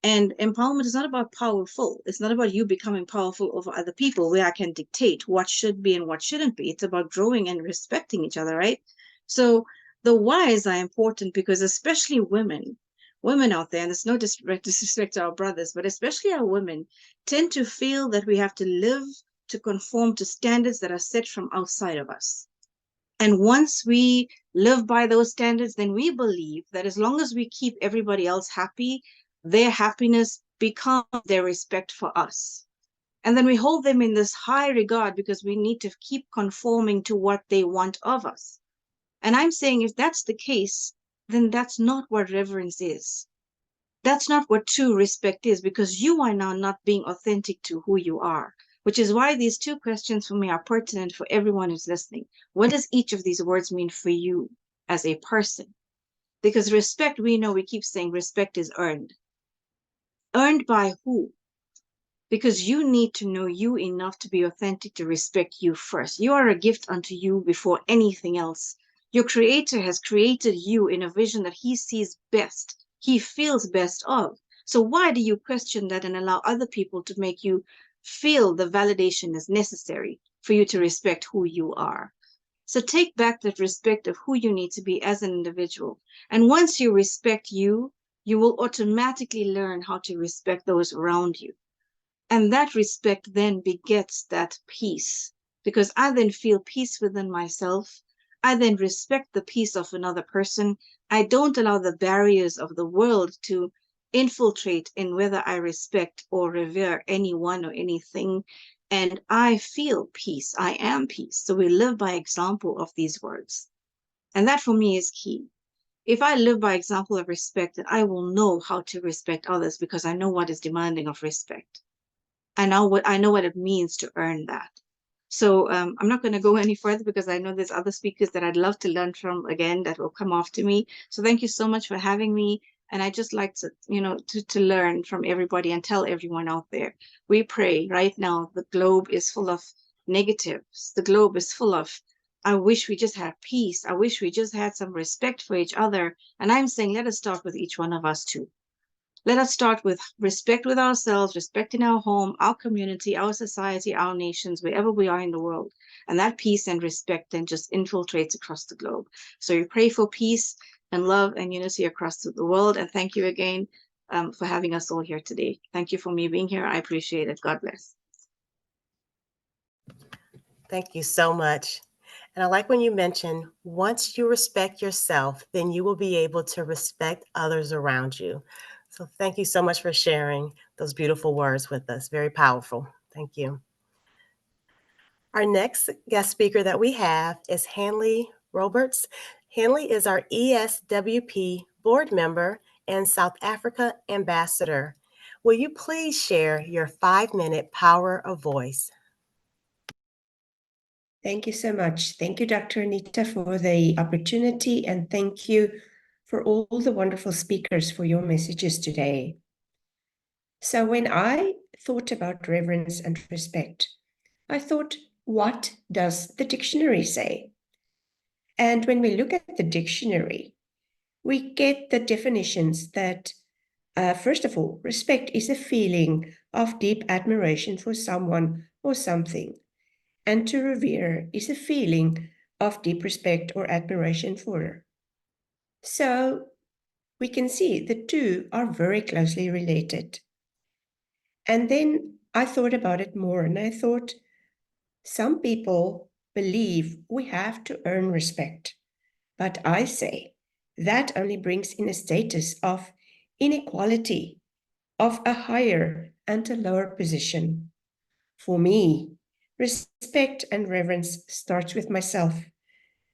And empowerment is not about powerful. It's not about you becoming powerful over other people where I can dictate what should be and what shouldn't be. It's about growing and respecting each other, right? So the whys are important because especially women out there, and it's no disrespect to our brothers, but especially our women tend to feel that we have to live to conform to standards that are set from outside of us. And once we live by those standards, then we believe that as long as we keep everybody else happy, their happiness becomes their respect for us. And then we hold them in this high regard because we need to keep conforming to what they want of us. And I'm saying if that's the case, then that's not what reverence is. That's not what true respect is, because you are now not being authentic to who you are, which is why these two questions for me are pertinent for everyone who's listening. What does each of these words mean for you as a person? Because respect, we know, we keep saying respect is earned. Earned by who? Because you need to know you enough to be authentic to respect you first. You are a gift unto you before anything else. Your creator has created you in a vision that he sees best, he feels best of. So why do you question that and allow other people to make you feel the validation is necessary for you to respect who you are? So take back that respect of who you need to be as an individual. And once you respect you, you will automatically learn how to respect those around you. And that respect then begets that peace, because I then feel peace within myself. I then respect the peace of another person. I don't allow the barriers of the world to infiltrate in whether I respect or revere anyone or anything. And I feel peace. I am peace. So we live by example of these words. And that for me is key. If I live by example of respect, then I will know how to respect others because I know what is demanding of respect. I know what it means to earn that. So I'm not going to go any further because I know there's other speakers that I'd love to learn from again that will come after me. So thank you so much for having me. And I just like to, to learn from everybody and tell everyone out there. We pray right now. The globe is full of negatives. The globe is full of, I wish we just had peace. I wish we just had some respect for each other. And I'm saying, let us start with each one of us too. Let us start with respect with ourselves, respect in our home, our community, our society, our nations, wherever we are in the world. And that peace and respect then just infiltrates across the globe. So we pray for peace and love and unity across the world. And thank you again for having us all here today. Thank you for me being here. I appreciate it. God bless. Thank you so much. And I like when you mentioned, once you respect yourself, then you will be able to respect others around you. So thank you so much for sharing those beautiful words with us. Very powerful. Thank you. Our next guest speaker that we have is Hanley Roberts. Hanley is our ESWP board member and South Africa ambassador. Will you please share your 5-minute power of voice? Thank you so much. Thank you, Dr. Anita, for the opportunity, and thank you for all the wonderful speakers for your messages today. So when I thought about reverence and respect, I thought, what does the dictionary say? And when we look at the dictionary, we get the definitions that, first of all, respect is a feeling of deep admiration for someone or something. And to revere is a feeling of deep respect or admiration for her. So we can see the two are very closely related. And then I thought about it more, and I thought some people believe we have to earn respect. But I say that only brings in a status of inequality, of a higher and a lower position. For me, respect and reverence starts with myself.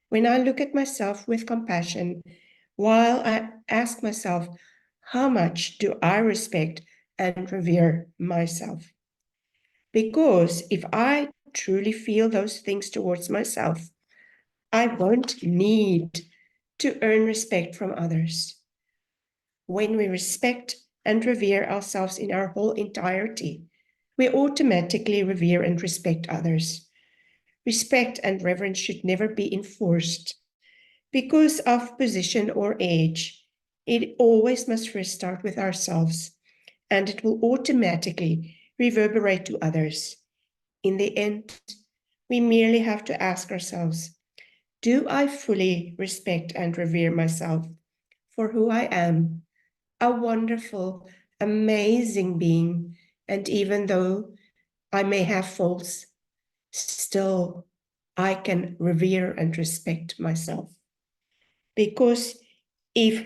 When I look at myself with compassion, while I ask myself, how much do I respect and revere myself? Because if I truly feel those things towards myself, I won't need to earn respect from others. When we respect and revere ourselves in our whole entirety, we automatically revere and respect others. Respect and reverence should never be enforced because of position or age. It always must first start with ourselves, and it will automatically reverberate to others. In the end, we merely have to ask ourselves, do I fully respect and revere myself for who I am, a wonderful, amazing being, and even though I may have faults, still I can revere and respect myself. Because if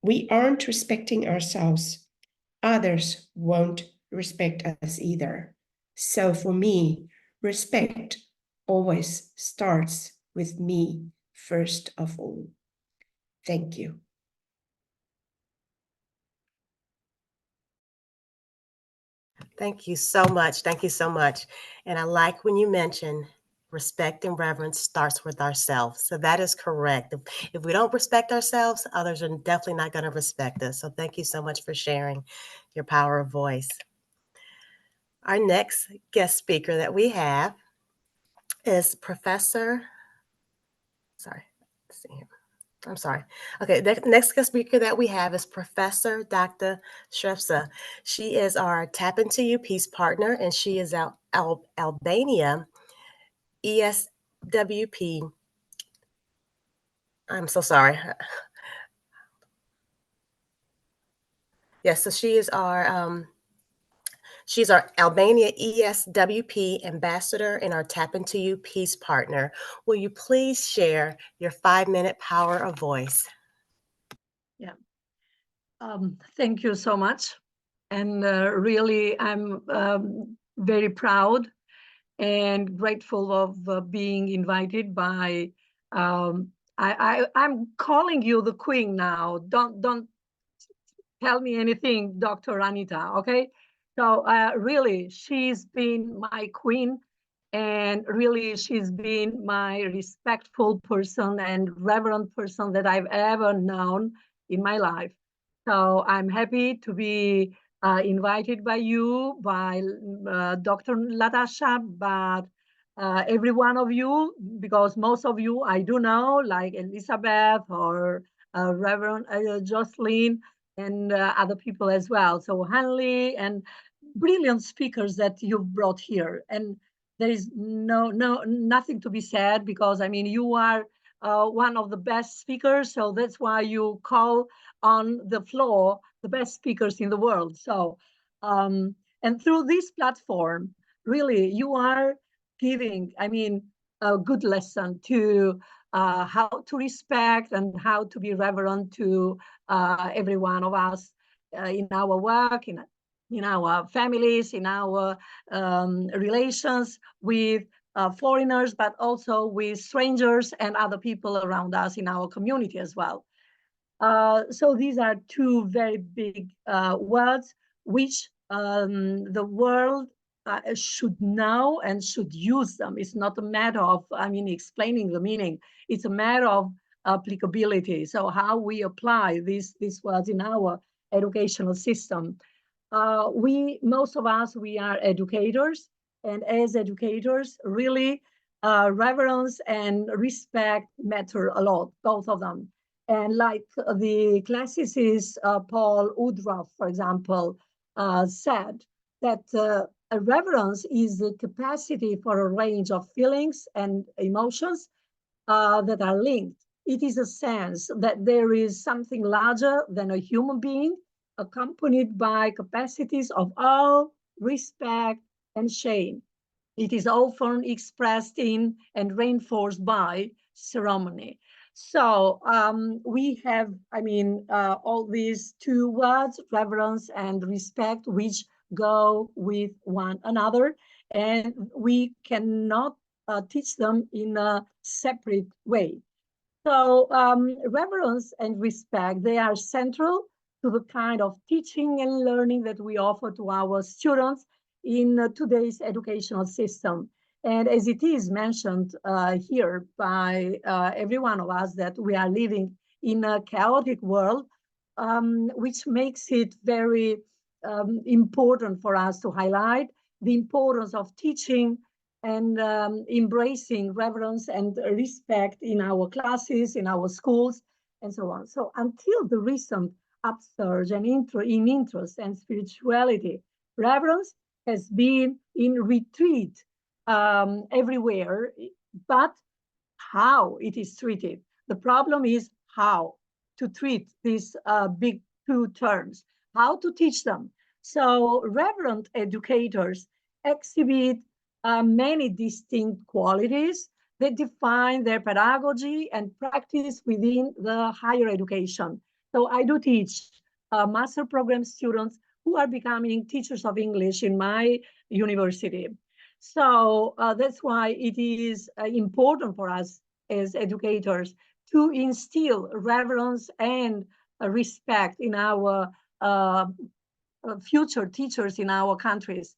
we aren't respecting ourselves, others won't respect us either. So for me, respect always starts with me first of all. Thank you. Thank you so much. Thank you so much. And I like when you mention respect and reverence starts with ourselves. So that is correct. If we don't respect ourselves, others are definitely not going to respect us. So thank you so much for sharing your power of voice. Our next guest speaker that we have is Professor, sorry, let's see here. I'm sorry. Okay, the next guest speaker that we have is Professor Dr. Shrefsa. She is our Tap Into You Peace partner, and she is Albania ESWP. I'm so sorry. Yes, so she's our Albania ESWP ambassador and our Tap Into You Peace partner. Will you please share your 5-minute power of voice? Yeah. Thank you so much. And really, I'm very proud and grateful of being invited by, I'm calling you the queen now. Don't tell me anything, Dr. Anita, okay? So really, she's been my queen, and really she's been my respectful person and reverent person that I've ever known in my life. So I'm happy to be invited by you, by Dr. Latasha, but every one of you, because most of you I do know, like Elizabeth or Reverend Joslyn, and other people as well. So Hanley and brilliant speakers that you've brought here. And there is nothing to be said, because I mean, you are one of the best speakers. So that's why you call on the floor the best speakers in the world. So, and through this platform, really, you are giving, I mean, a good lesson to how to respect and how to be reverent to every one of us in our work, in our families, in our relations with foreigners, but also with strangers and other people around us in our community as well. So these are two very big words which the world should know and should use them. It's not a matter of, I mean, explaining the meaning. It's a matter of applicability. So how we apply these words in our educational system. Most of us, we are educators, and as educators, really reverence and respect matter a lot, both of them. And like the classicist Paul Woodruff, for example, said that a reverence is the capacity for a range of feelings and emotions that are linked. It is a sense that there is something larger than a human being, accompanied by capacities of awe, respect, and shame. It is often expressed in and reinforced by ceremony. So we have, all these two words, reverence and respect, which go with one another, and we cannot teach them in a separate way. So reverence and respect, they are central to the kind of teaching and learning that we offer to our students in today's educational system. And as it is mentioned here by every one of us, that we are living in a chaotic world, which makes it very important for us to highlight the importance of teaching and embracing reverence and respect in our classes, in our schools, and so on. So until the recent upsurge and in interest and spirituality, reverence has been in retreat everywhere, but how it is treated. The problem is how to treat these big two terms, how to teach them. So reverent educators exhibit many distinct qualities that define their pedagogy and practice within the higher education. So I do teach master program students who are becoming teachers of English in my university. So that's why it is important for us as educators to instill reverence and respect in our future teachers in our countries,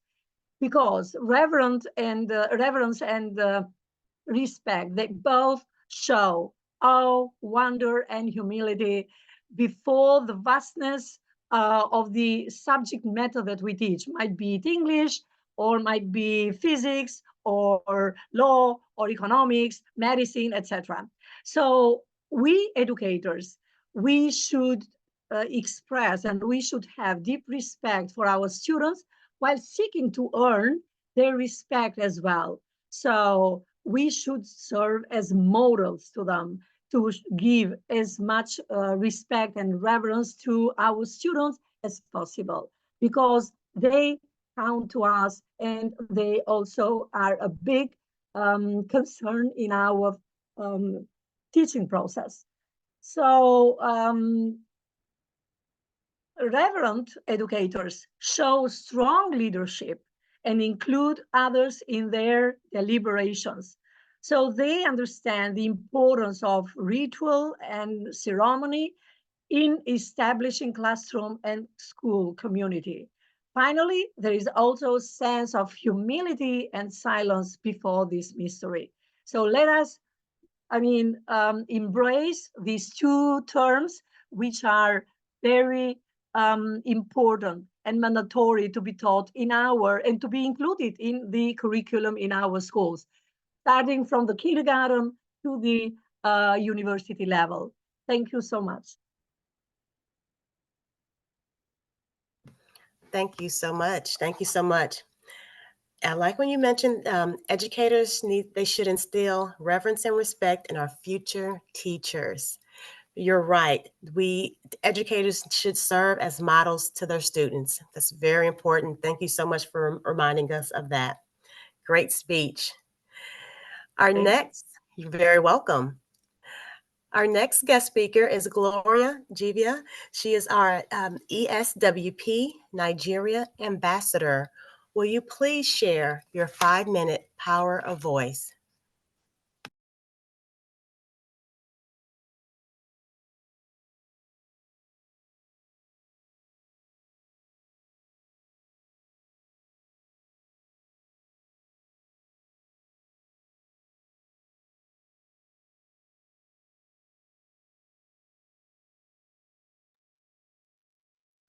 because reverence and respect, they both show awe, wonder, and humility before the vastness of the subject matter that we teach. Might be it English, or might be physics, or law, or economics, medicine, etc. So we educators, we should express and we should have deep respect for our students while seeking to earn their respect as well. So we should serve as models to them, to give as much respect and reverence to our students as possible, because they count to us and they also are a big concern in our teaching process. So reverent educators show strong leadership and include others in their deliberations. So they understand the importance of ritual and ceremony in establishing classroom and school community. Finally, there is also a sense of humility and silence before this mystery. So let us, embrace these two terms, which are very important and mandatory to be taught in our, and to be included in the curriculum in our schools, starting from the kindergarten to the university level. Thank you so much. Thank you so much. Thank you so much. I like when you mentioned educators they should instill reverence and respect in our future teachers. You're right. Educators should serve as models to their students. That's very important. Thank you so much for reminding us of that. Great speech. You're very welcome. Our next guest speaker is Gloria Jivia. She is our ESWP Nigeria Ambassador. Will you please share your 5-minute power of voice?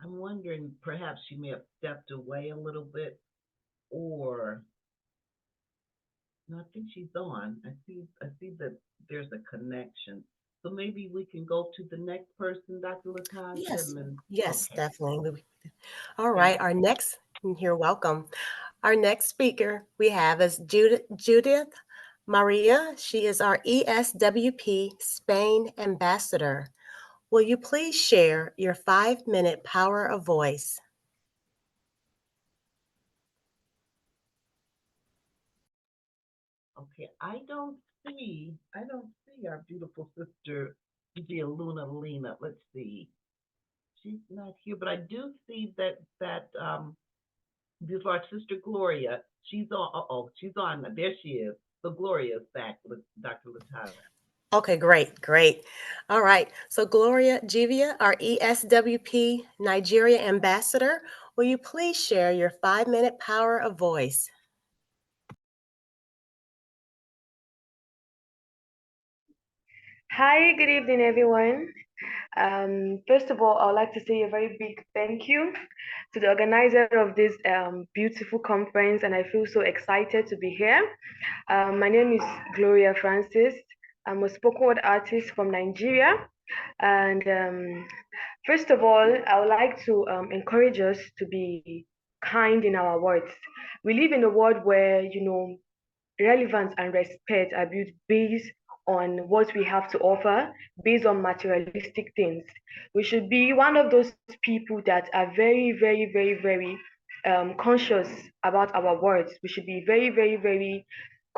I'm wondering, perhaps you may have stepped away a little bit, or no, I think she's on. I see that there's a connection. So maybe we can go to the next person, Dr. Latasha. Yes, okay. definitely. All right, you're welcome. Our next speaker we have is Judith Maria. She is our ESWP Spain Ambassador. Will you please share your 5-minute power of voice? Okay, I don't see our beautiful sister, Luna. Let's see. She's not here, but I do see that this is our sister Gloria. She's on. She's on. There she is. So Gloria is back with Dr. Latara. Okay, great. All right. So Gloria Jivia, our ESWP Nigeria ambassador, will you please share your 5-minute power of voice? Hi, good evening, everyone. First of all, I would like to say a very big thank you to the organizer of this beautiful conference, and I feel so excited to be here. My name is Gloria Francis. I'm a spoken word artist from Nigeria, and first of all, I would like to encourage us to be kind in our words. We live in a world where, relevance and respect are built based on what we have to offer, based on materialistic things. We should be one of those people that are very, very, very, very conscious about our words. We should be very, very, very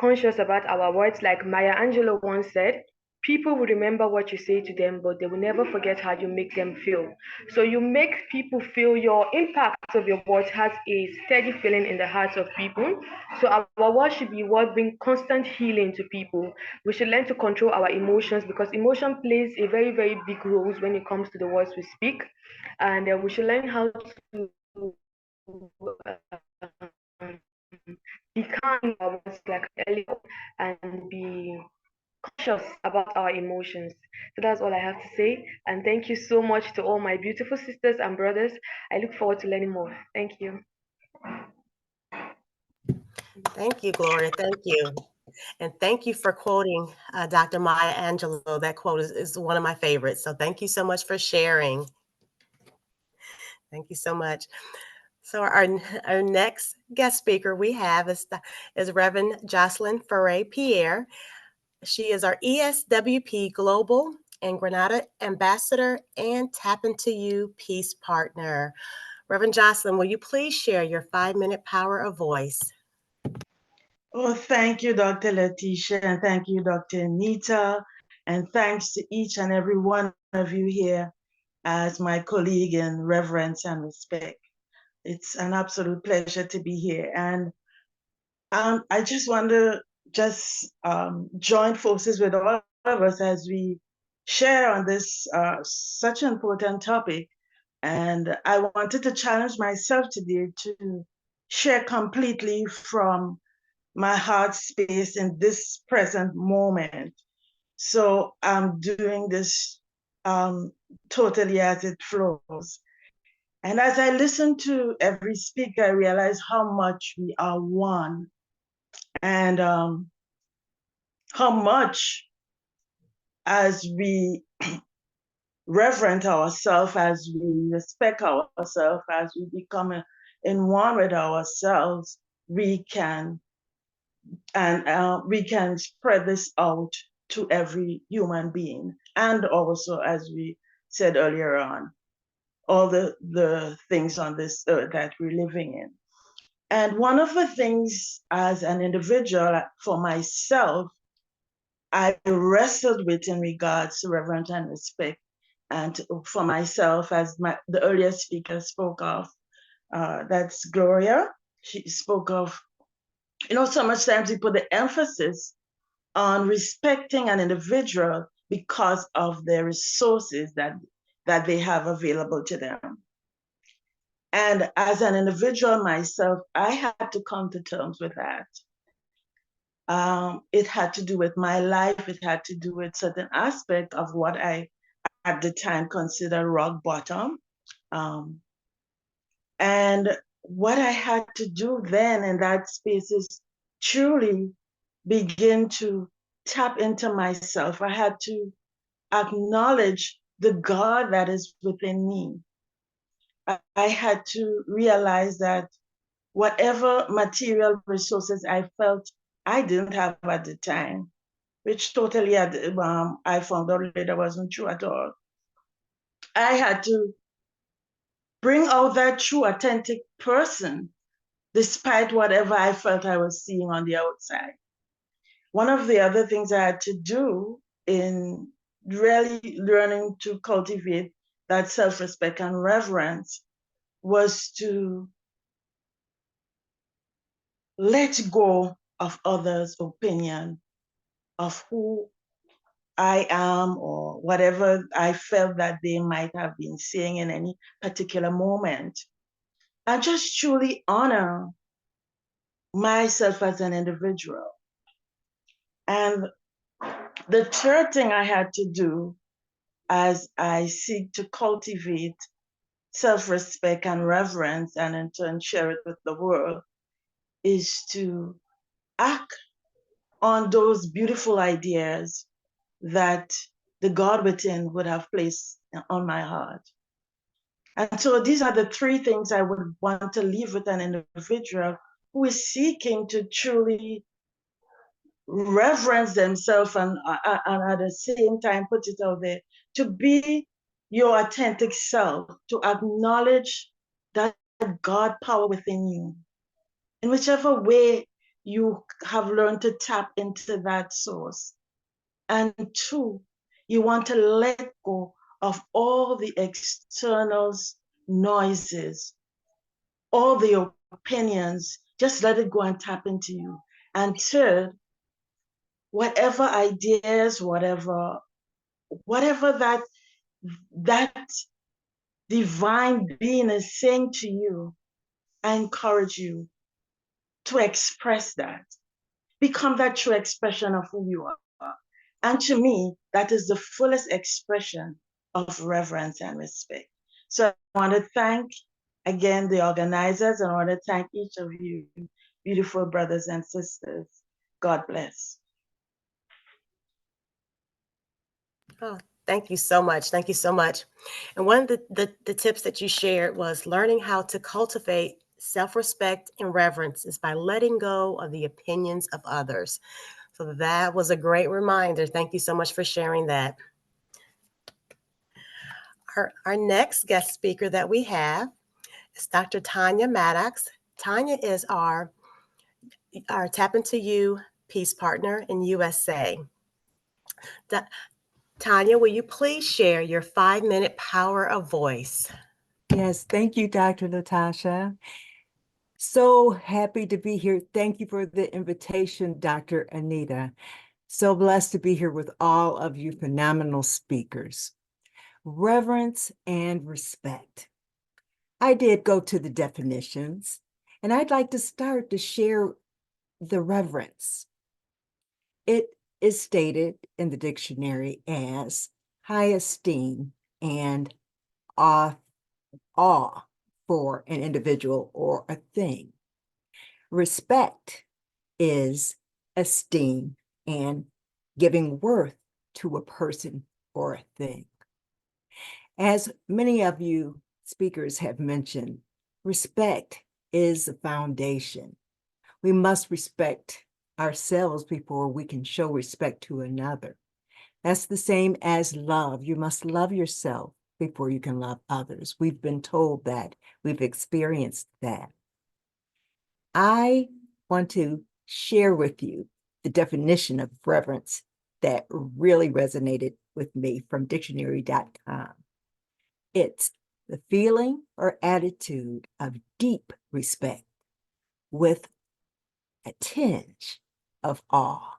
conscious about our words. Like Maya Angelou once said, people will remember what you say to them, but they will never forget how you make them feel. So you make people feel, your impact of your words has a steady feeling in the hearts of people. So our words should be what bring constant healing to people. We should learn to control our emotions, because emotion plays a very, very big role when it comes to the words we speak. And we should learn how to be kind about words like earlier, and be conscious about our emotions. So that's all I have to say. And thank you so much to all my beautiful sisters and brothers. I look forward to learning more. Thank you. Thank you, Gloria. Thank you. And thank you for quoting Dr. Maya Angelou. That quote is one of my favorites. So thank you so much for sharing. Thank you so much. So our next guest speaker we have is Rev.Joslyn Ferre-Pierre. She is our ESWP Global and Grenada Ambassador and Tap Into You Peace Partner. Reverend Joslyn, will you please share your 5-minute power of voice? Oh, thank you, Dr. Letitia, and thank you, Dr. Anita, and thanks to each and every one of you here as my colleague in reverence and respect. It's an absolute pleasure to be here. And I just want to join forces with all of us as we share on this such an important topic. And I wanted to challenge myself today to share completely from my heart space in this present moment. So I'm doing this totally as it flows. And as I listen to every speaker, I realize how much we are one, and how much as we reverent ourselves, as we respect ourselves, as we become in one with ourselves, we can spread this out to every human being, and also, as we said earlier on, all the things on this earth that we're living in. And one of the things as an individual, for myself, I wrestled with in regards to reverence and respect, and for myself, as the earlier speaker spoke of, that's Gloria. She spoke of, so much times we put the emphasis on respecting an individual because of their resources that they have available to them. And as an individual myself, I had to come to terms with that. It had to do with my life. It had to do with certain aspect of what I, at the time, considered rock bottom. And what I had to do then in that space is truly begin to tap into myself. I had to acknowledge the God that is within me. I had to realize that whatever material resources I felt I didn't have at the time, which totally I found out later wasn't true at all. I had to bring out that true, authentic person, despite whatever I felt I was seeing on the outside. one of the other things I had to do in really learning to cultivate that self-respect and reverence was to let go of others' opinion of who I am or whatever I felt that they might have been saying in any particular moment, and just truly honor myself as an individual. And the third thing I had to do as I seek to cultivate self-respect and reverence and in turn share it with the world is to act on those beautiful ideas that the God within would have placed on my heart. And so these are the three things I would want to leave with an individual who is seeking to truly reverence themselves and at the same time put it out there, to be your authentic self, to acknowledge that God power within you. In whichever way you have learned to tap into that source. And two, you want to let go of all the external noises, all the opinions, just let it go and tap into you. And third, whatever ideas, whatever that divine being is saying to you, I encourage you to express that. Become that true expression of who you are. And to me, that is the fullest expression of reverence and respect. So I want to thank again the organizers, and I want to thank each of you, beautiful brothers and sisters. God bless. Oh, thank you so much. Thank you so much. And one of the tips that you shared was learning how to cultivate self-respect and reverence is by letting go of the opinions of others. So that was a great reminder. Thank you so much for sharing that. Our next guest speaker that we have is Dr. Tanya Maddox. Tanya is our Tap Into You Peace Partner in USA. Tanya, will you please share your 5-minute power of voice? Yes, thank you, Dr. Natasha. So happy to be here. Thank you for the invitation, Dr. Anita. So blessed to be here with all of you phenomenal speakers. Reverence and respect. I did go to the definitions, and I'd like to start to share the reverence. It is stated in the dictionary as high esteem and awe for an individual or a thing. Respect is esteem and giving worth to a person or a thing. As many of you speakers have mentioned, respect is the foundation. We must respect ourselves before we can show respect to another. That's the same as love. You must love yourself before you can love others. We've been told that. We've experienced that. I want to share with you the definition of reverence that really resonated with me from dictionary.com. It's the feeling or attitude of deep respect with a tinge of awe.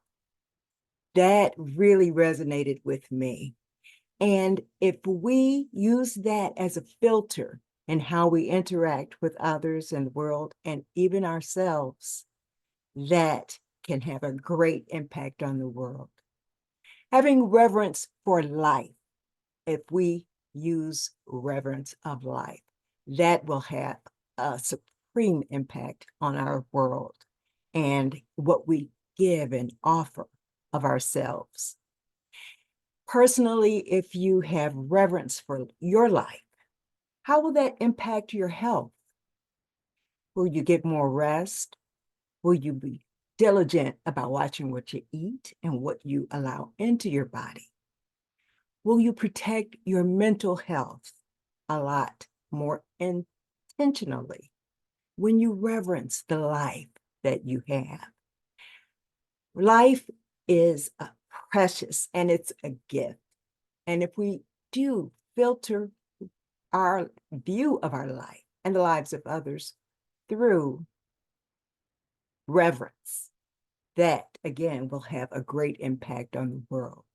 That really resonated with me. And if we use that as a filter in how we interact with others in the world and even ourselves, that can have a great impact on the world. Having reverence for life, if we use reverence of life, that will have a supreme impact on our world and what we give and offer of ourselves. Personally, if you have reverence for your life, how will that impact your health? Will you get more rest? Will you be diligent about watching what you eat and what you allow into your body? Will you protect your mental health a lot more intentionally when you reverence the life that you have? Life is precious and it's a gift. And if we do filter our view of our life and the lives of others through reverence, that again will have a great impact on the world.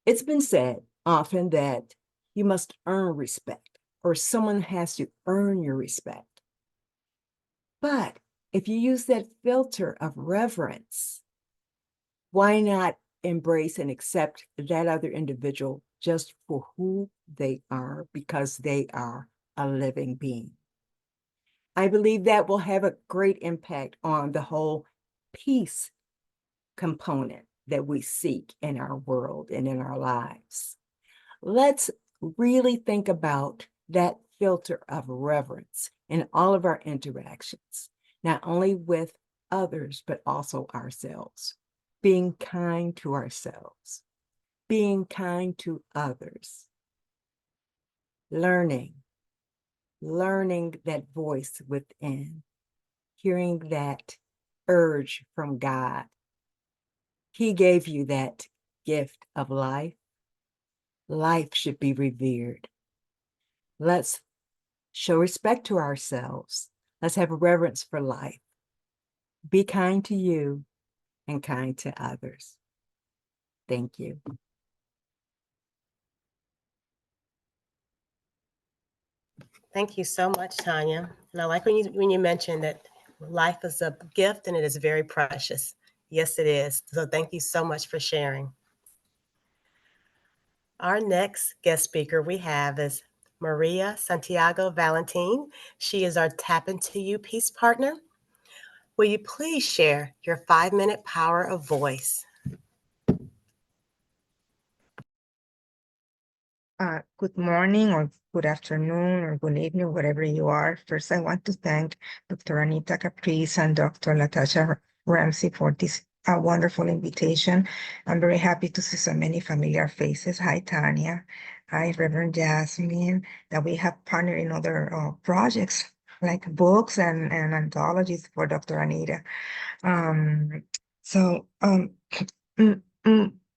It's been said often that you must earn respect, or someone has to earn your respect. But if you use that filter of reverence, why not embrace and accept that other individual just for who they are, because they are a living being? I believe that will have a great impact on the whole peace component that we seek in our world and in our lives. Let's really think about that filter of reverence in all of our interactions, not only with others, but also ourselves. Being kind to ourselves, being kind to others, learning that voice within, hearing that urge from God. He gave you that gift of life. Life should be revered. Let's show respect to ourselves. Let's have a reverence for life. Be kind to you and kind to others. Thank you. Thank you so much, Tanya. And I like when you mentioned that life is a gift and it is very precious. Yes, it is. So thank you so much for sharing. Our next guest speaker we have is Maria Santiago Valentin. She is our Tap Into You Peace Partner. Will you please share your 5-minute power of voice? Good morning or good afternoon or good evening, wherever you are. First, I want to thank Dr. Anita Caprice and Dr. Latasha Ramsey for this wonderful invitation. I'm very happy to see so many familiar faces. Hi, Tanya. Hi, Rev.Joslyn, that we have partnered in other projects like books and anthologies for Dr. Anita.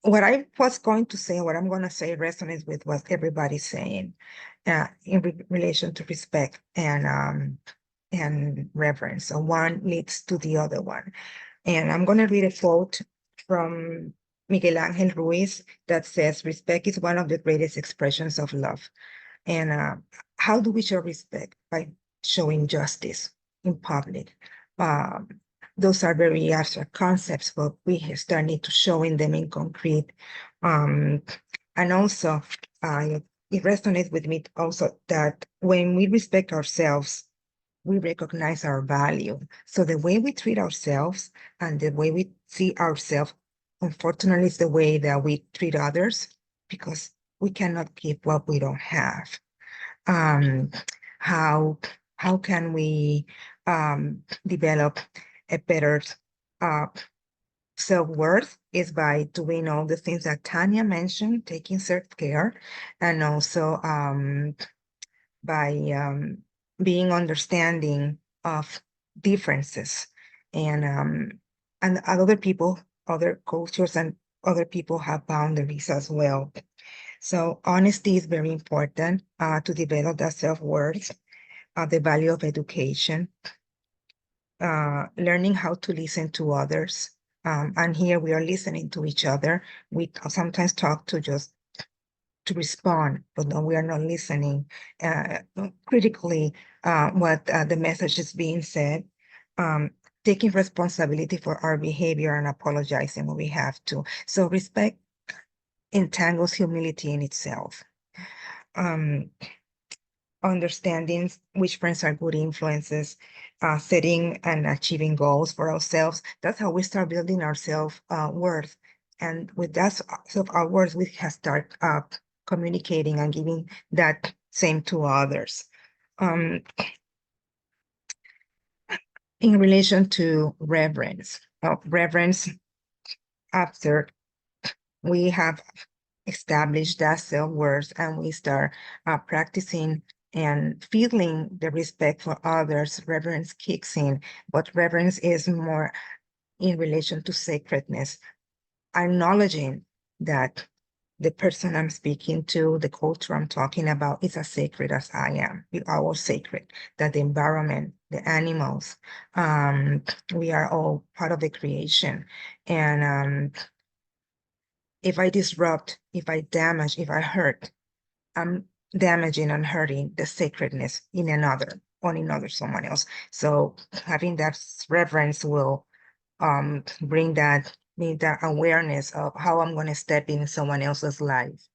What I was going to say, what I'm going to say resonates with what everybody's saying in relation to respect and reverence. So one leads to the other one. And I'm going to read a quote from Miguel Angel Ruiz that says, respect is one of the greatest expressions of love. And how do we show respect? By showing justice in public. Those are very abstract concepts, but we start need to showing them in concrete. And also, it resonates with me also that when we respect ourselves, we recognize our value. So the way we treat ourselves and the way we see ourselves, unfortunately, is the way that we treat others, because we cannot give what we don't have. How can we develop a better self-worth? Is by doing all the things that Tanya mentioned, taking self-care, and also by being understanding of differences, and other people, other cultures, and other people have boundaries as well. So honesty is very important to develop that self-worth, the value of education, learning how to listen to others. And here we are listening to each other. We sometimes talk to just to respond, but no, we are not listening critically what the message is being said. Taking responsibility for our behavior and apologizing when we have to. So respect entangles humility in itself. Understanding which friends are good influences, setting and achieving goals for ourselves. That's how we start building our self-worth. And with that self-worth, we can start communicating and giving that same to others. In relation to reverence, after we have established that self-worth and we start practicing and feeling the respect for others, reverence kicks in. But reverence is more in relation to sacredness. acknowledging that the person I'm speaking to, the culture I'm talking about, is as sacred as I am. We are all sacred. That the environment, the animals, we are all part of the creation. And if I disrupt, if I damage, if I hurt, I'm damaging and hurting the sacredness in another, on another, someone else. So having that reverence will bring that awareness of how I'm going to step in someone else's life.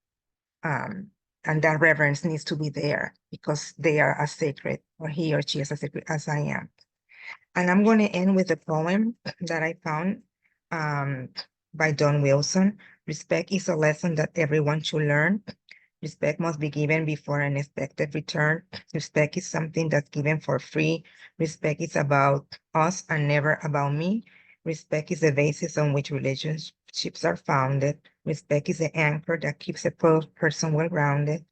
And that reverence needs to be there because they are as sacred, or he or she is as sacred as I am. And I'm going to end with a poem that I found by Don Wilson. Respect is a lesson that everyone should learn. Respect must be given before an expected return. Respect is something that's given for free. Respect is about us and never about me. Respect is the basis on which relationships are founded. Respect is the anchor that keeps a person well-grounded.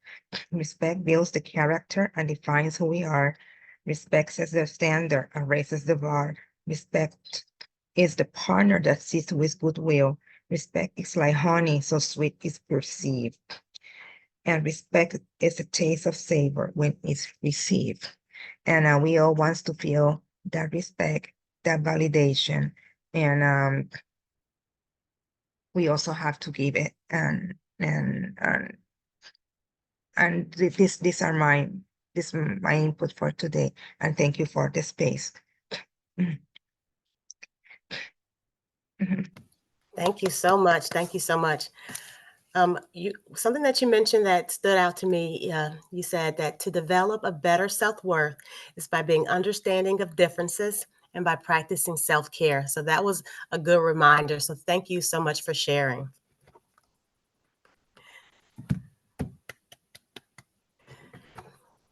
Respect builds the character and defines who we are. Respect sets the standard and raises the bar. Respect is the partner that sees with goodwill. Respect is like honey, so sweet is perceived. And respect is a taste of savor when it's received. And we all want to feel that respect, that validation, and we also have to give it. And these are my input for today. And thank you for the space. Thank you so much. Thank you so much. Something that you mentioned that stood out to me, you said that to develop a better self-worth is by being understanding of differences and by practicing self-care. So that was a good reminder. So thank you so much for sharing.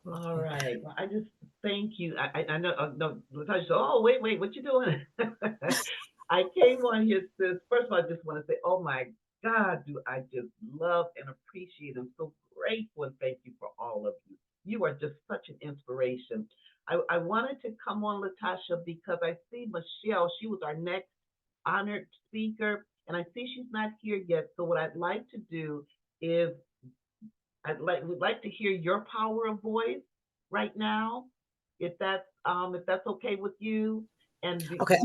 All right. Well, I just thank you. I know. No, Latasha said, "Oh, wait, what you doing?" I came on here, sis. First of all, I just want to say, oh my God, do I just love and appreciate. I'm so grateful and thank you for all of you. You are just such an inspiration. I wanted to come on, Latasha, because I see Michelle. She was our next honored speaker, and I see she's not here yet. So what I'd like to do is would like to hear your power of voice right now, if that's okay with you. And Okay,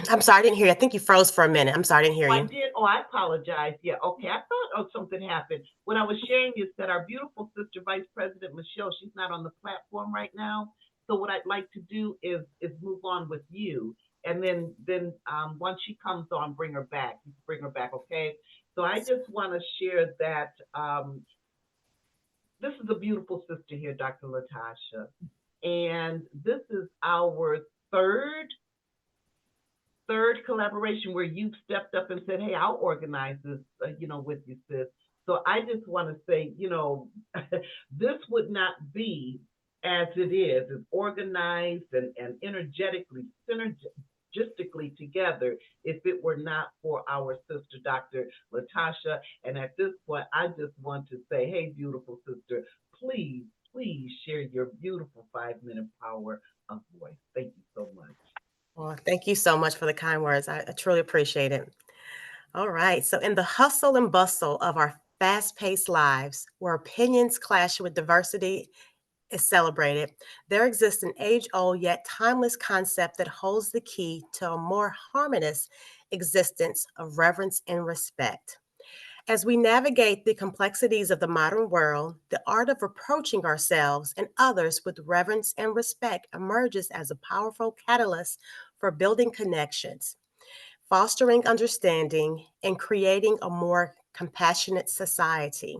I'm sorry, I didn't hear you. I think you froze for a minute. I'm sorry, I didn't hear I you. did. Oh, I apologize. Yeah, okay. I thought something happened. What I was sharing is that our beautiful sister, Vice President Michelle, she's not on the platform right now. So what I'd like to do is move on with you, and then once she comes on, bring her back. Bring her back, okay? So I just want to share that this is a beautiful sister here, Dr. Latasha, and this is our third collaboration where you've stepped up and said, "Hey, I'll organize this, with you, sis." So I just want to say, this would not be as it is, as organized and energetically, synergistically together if it were not for our sister, Dr. Latasha. And at this point, I just want to say, hey, beautiful sister, please share your beautiful 5-minute power of voice. Thank you so much. Well, thank you so much for the kind words. I truly appreciate it. All right. So in the hustle and bustle of our fast-paced lives, where opinions clash with diversity is celebrated, there exists an age-old yet timeless concept that holds the key to a more harmonious existence of reverence and respect. As we navigate the complexities of the modern world, the art of approaching ourselves and others with reverence and respect emerges as a powerful catalyst for building connections, fostering understanding, and creating a more compassionate society.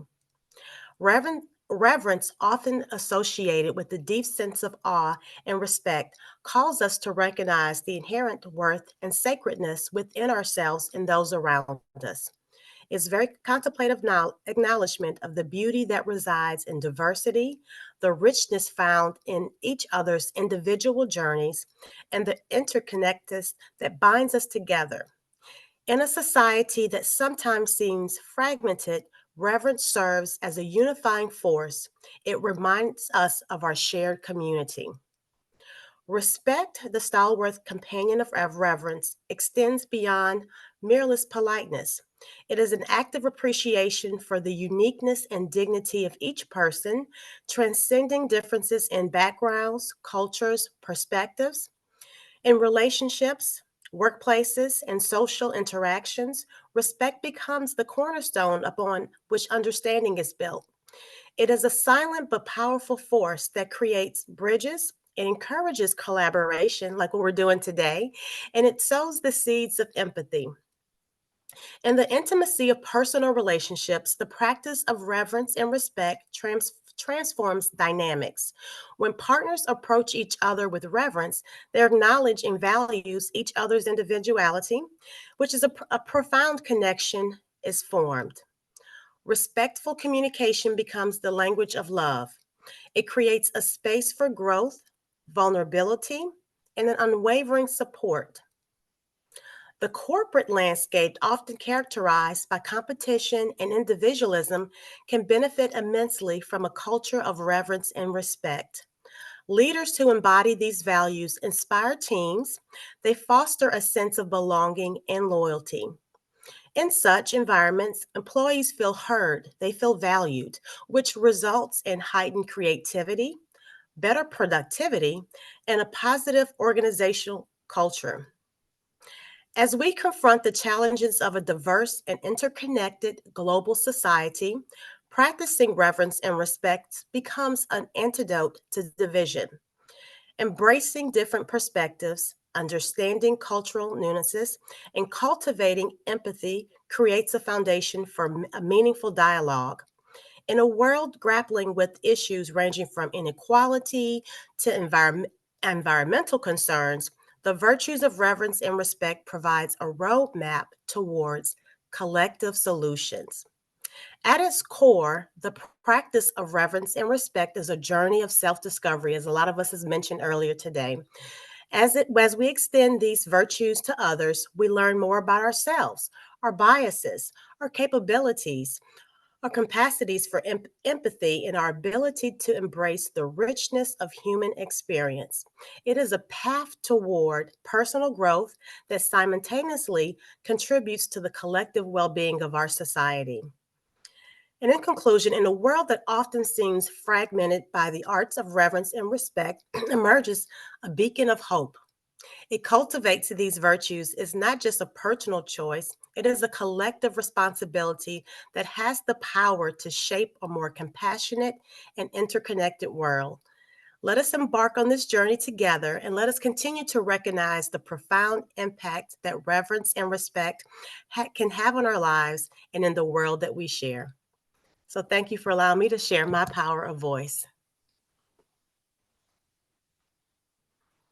Reverence, often associated with a deep sense of awe and respect, calls us to recognize the inherent worth and sacredness within ourselves and those around us. It's very contemplative acknowledgement of the beauty that resides in diversity, the richness found in each other's individual journeys, and the interconnectedness that binds us together. In a society that sometimes seems fragmented, reverence serves as a unifying force. It reminds us of our shared community. Respect, the stalwart companion of reverence, extends beyond merely politeness. It is an active appreciation for the uniqueness and dignity of each person, transcending differences in backgrounds, cultures, perspectives. In relationships, workplaces, and social interactions, respect becomes the cornerstone upon which understanding is built. It is a silent but powerful force that creates bridges. It encourages collaboration, like what we're doing today, and it sows the seeds of empathy. In the intimacy of personal relationships, the practice of reverence and respect transforms dynamics. When partners approach each other with reverence, they acknowledge and values each other's individuality, which is a profound connection is formed. Respectful communication becomes the language of love. It creates a space for growth, vulnerability, and an unwavering support. The corporate landscape, often characterized by competition and individualism, can benefit immensely from a culture of reverence and respect. Leaders who embody these values inspire teams, they foster a sense of belonging and loyalty. In such environments, employees feel heard, they feel valued, which results in heightened creativity, better productivity, and a positive organizational culture. As we confront the challenges of a diverse and interconnected global society, practicing reverence and respect becomes an antidote to division. Embracing different perspectives, understanding cultural nuances, and cultivating empathy creates a foundation for a meaningful dialogue. In a world grappling with issues ranging from inequality to environmental concerns, the virtues of reverence and respect provides a roadmap towards collective solutions. At its core, the practice of reverence and respect is a journey of self-discovery, as a lot of us has mentioned earlier today. As we extend these virtues to others, we learn more about ourselves, our biases, our capabilities, our capacities for empathy, and our ability to embrace the richness of human experience. It is a path toward personal growth that simultaneously contributes to the collective well being of our society. And in conclusion, in a world that often seems fragmented by the arts of reverence and respect, emerges a beacon of hope. It cultivates these virtues is not just a personal choice, it is a collective responsibility that has the power to shape a more compassionate and interconnected world. Let us embark on this journey together and let us continue to recognize the profound impact that reverence and respect can have on our lives and in the world that we share. So thank you for allowing me to share my power of voice.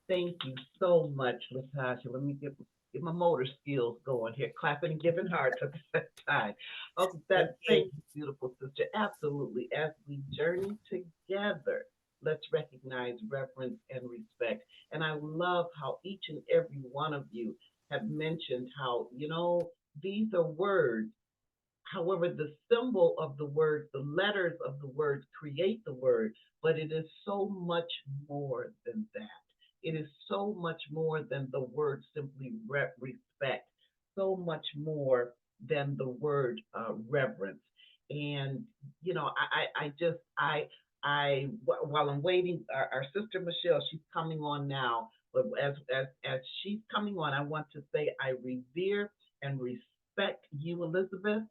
Thank you so much, Latasha. Let me get my motor skills going here, clapping and giving hearts at the same time. Oh, thank you, beautiful sister. Absolutely. As we journey together, let's recognize reverence and respect. And I love how each and every one of you have mentioned how, these are words. However, the symbol of the word, the letters of the word create the word, but it is so much more than that. It is so much more than the word simply respect, so much more than the word reverence. And while I'm waiting, our sister Michelle, she's coming on now. But as she's coming on, I want to say I revere and respect you, Elizabeth.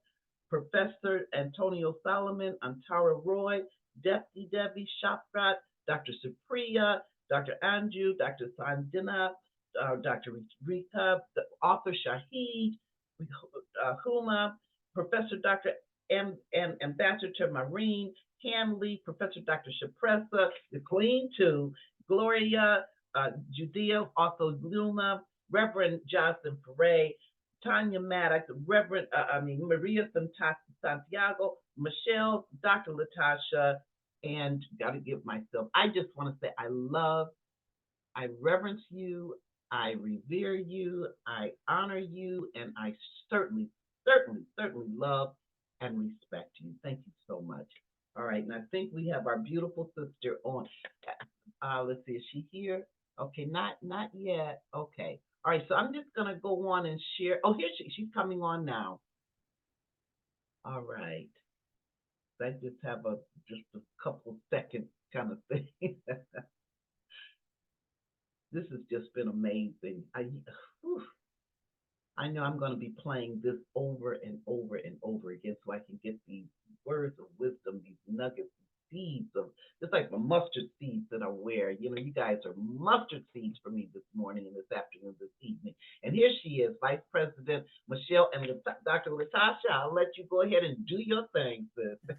Professor Antonio Solomon, Antara Roy, Deputy Debbie Shafrat, Dr. Supriya, Dr. Andrew, Dr. Sandina, Dr. Rita, the author Shahid, Huma, Professor Dr. Ambassador Marine, Hanley, Professor Dr. Shapressa, the Queen too, Gloria, Judea, also Luna, Reverend Joslyn Foray, Tanya Maddox, Maria Santiago, Michelle, Dr. Latasha, and got to give myself. I just want to say I reverence you, I revere you, I honor you, and I certainly, certainly, certainly love and respect you. Thank you so much. All right, and I think we have our beautiful sister on. Let's see, is she here? Okay, not yet. Okay. All right, so I'm just gonna go on and share. Oh, here she's coming on now. All right. I just have just a couple second kind of thing. This has just been amazing. Whew, I know I'm going to be playing this over and over and over again so I can get these words of wisdom, these nuggets, seeds of, just like the mustard seeds that I wear. You know, you guys are mustard seeds for me this morning and this afternoon, this evening. And here she is, Vice President Michelle and Dr. Latasha. I'll let you go ahead and do your thing, sis.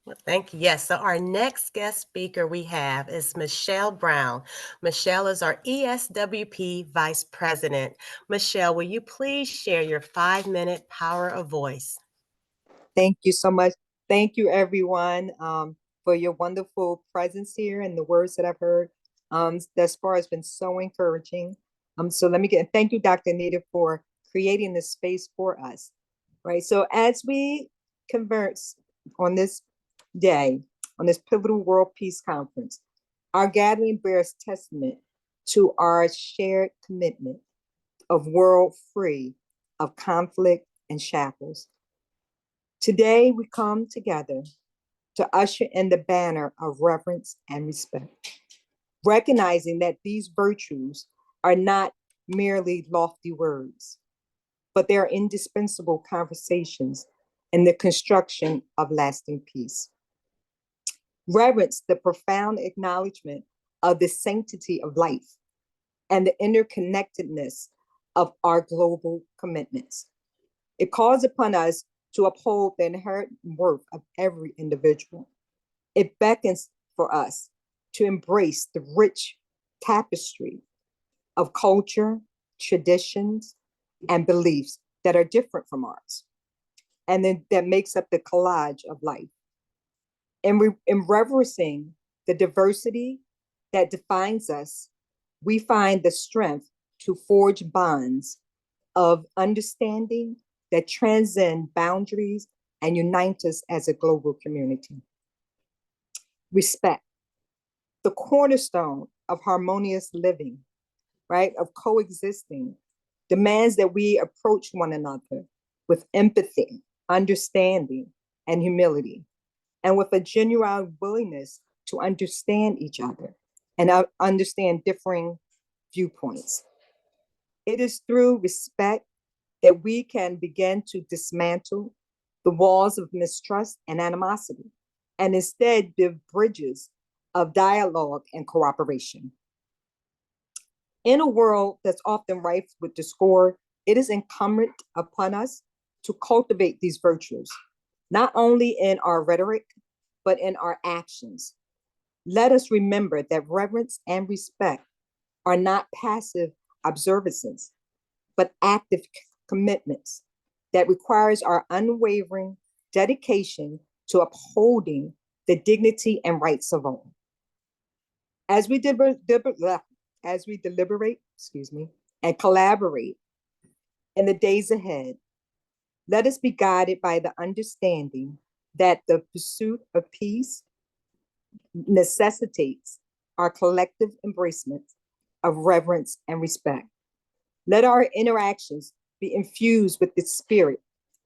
Well, thank you. Yes. So our next guest speaker we have is Michelle Brown. Michelle is our ESWP Vice President. Michelle, will you please share your 5-minute power of voice? Thank you so much. Thank you, everyone, for your wonderful presence here and the words that I've heard thus far has been so encouraging. So thank you, Dr. Anita, for creating this space for us. Right. So as we converse on this day, on this pivotal World Peace Conference, our gathering bears testament to our shared commitment of world free of conflict and shackles. Today, we come together to usher in the banner of reverence and respect, recognizing that these virtues are not merely lofty words, but they are indispensable conversations in the construction of lasting peace. Reverence, the profound acknowledgement of the sanctity of life and the interconnectedness of our global commitments. It calls upon us to uphold the inherent worth of every individual. It beckons for us to embrace the rich tapestry of culture, traditions, and beliefs that are different from ours, and then that makes up the collage of life. In reverencing the diversity that defines us, we find the strength to forge bonds of understanding that transcend boundaries and unite us as a global community. Respect, the cornerstone of harmonious living, right, of coexisting, demands that we approach one another with empathy, understanding, and humility, and with a genuine willingness to understand each other and understand differing viewpoints. It is through respect that we can begin to dismantle the walls of mistrust and animosity, and instead build bridges of dialogue and cooperation. In a world that's often rife with discord, it is incumbent upon us to cultivate these virtues, not only in our rhetoric, but in our actions. Let us remember that reverence and respect are not passive observances, but active commitments that requires our unwavering dedication to upholding the dignity and rights of all. As we deliberate, and collaborate in the days ahead, let us be guided by the understanding that the pursuit of peace necessitates our collective embracement of reverence and respect. Let our interactions be infused with the spirit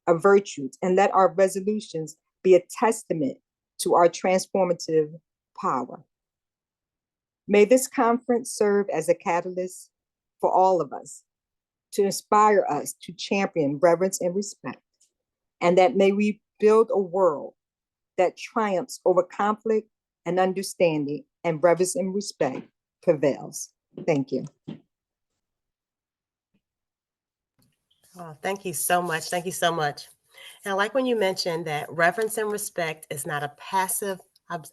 of virtues, and let our resolutions be a testament to our transformative power. May this conference serve as a catalyst for all of us to inspire us to champion reverence and respect, and that may we build a world that triumphs over conflict and understanding, and reverence and respect prevails. Thank you. Oh, thank you so much. Thank you so much. And I like when you mentioned that reverence and respect is not a passive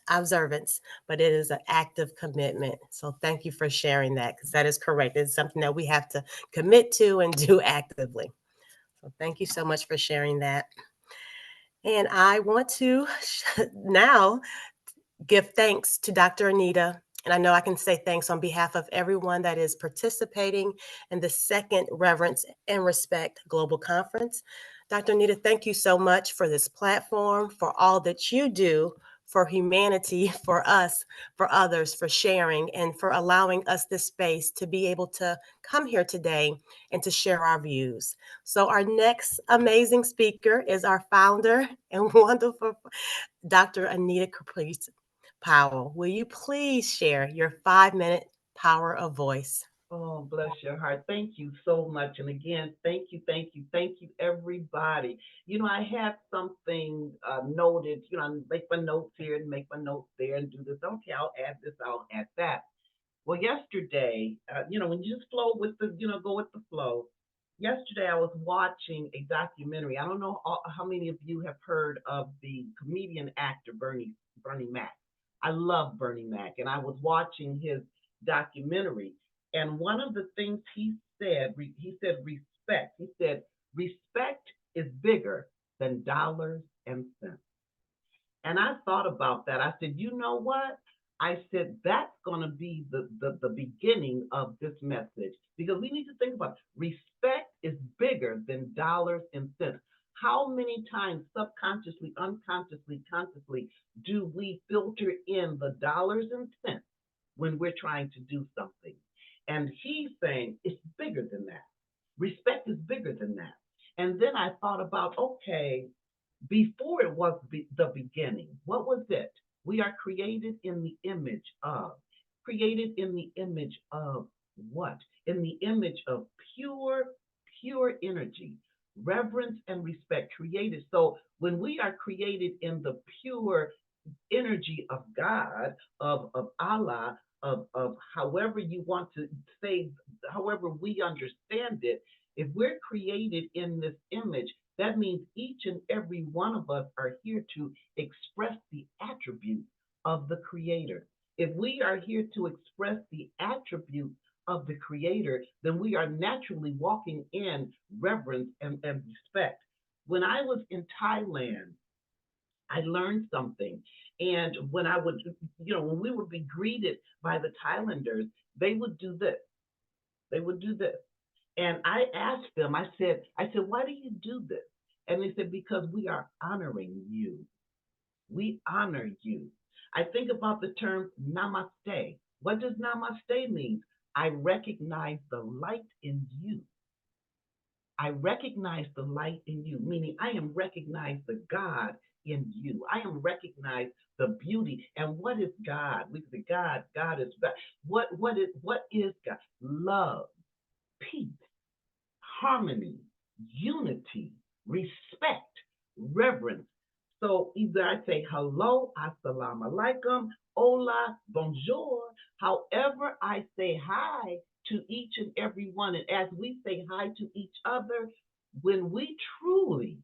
observance, but it is an active commitment. So thank you for sharing that, because that is correct. It's something that we have to commit to and do actively. So thank you so much for sharing that. And I want to now give thanks to Dr. Anita. And I know I can say thanks on behalf of everyone that is participating in the second Reverence and Respect Global Conference. Dr. Anita, thank you so much for this platform, for all that you do for humanity, for us, for others, for sharing, and for allowing us this space to be able to come here today and to share our views. So our next amazing speaker is our founder and wonderful Dr. Anita Caprice Powell. Will you please share your 5-minute power of voice? Oh, bless your heart. Thank you so much. And again, thank you, thank you, thank you, everybody. You know, I had something noted, you know, I make my notes here and make my notes there and do this. Okay, I'll add this, I'll add that. Well, yesterday, you know, when you just flow with the, you know, go with the flow. Yesterday, I was watching a documentary. I don't know how many of you have heard of the comedian actor Bernie Mac. I love Bernie Mac, and I was watching his documentary. And one of the things he said respect. He said respect is bigger than dollars and cents. And I thought about that. I said, you know what? I said, that's going to be the beginning of this message because we need to think about respect is bigger than dollars and cents. How many times, subconsciously, unconsciously, consciously, do we filter in the dollars and cents when we're trying to do something? And he's saying it's bigger than that. Respect is bigger than that. And then I thought about, okay, before it was the beginning, what was it? We are created in the image of. Created in the image of what? In the image of pure energy, reverence and respect created. So when we are created in the pure energy of God, of Allah, of however you want to say, however we understand it, if we're created in this image, that means each and every one of us are here to express the attributes of the Creator. If we are here to express the attributes of the Creator, then we are naturally walking in reverence and respect. When I was in Thailand, I learned something. And when I would, you know, when we would be greeted by the Thailanders, they would do this. They would do this. And I asked them, I said, why do you do this? And they said, because we are honoring you. We honor you. I think about the term namaste. What does namaste mean? I recognize the light in you. I recognize the light in you, meaning I am recognize the God in you. I am recognize the beauty. And what is God? We say God is God. What is God? Love, peace, harmony, unity, respect, reverence. So either I say hello, assalamu alaikum, hola, bonjour, however I say hi to each and every one. And as we say hi to each other, when we truly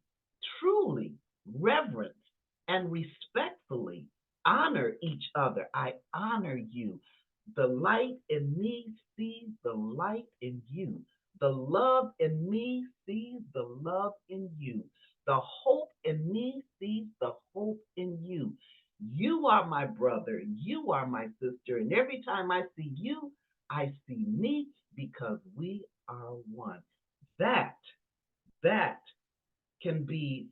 reverence and respectfully honor each other, I honor you. The light in me sees the light in you. The love in me sees the love in you. The hope in me sees the hope in you. You are my brother. You are my sister. And every time I see you, I see me because we are one. That can be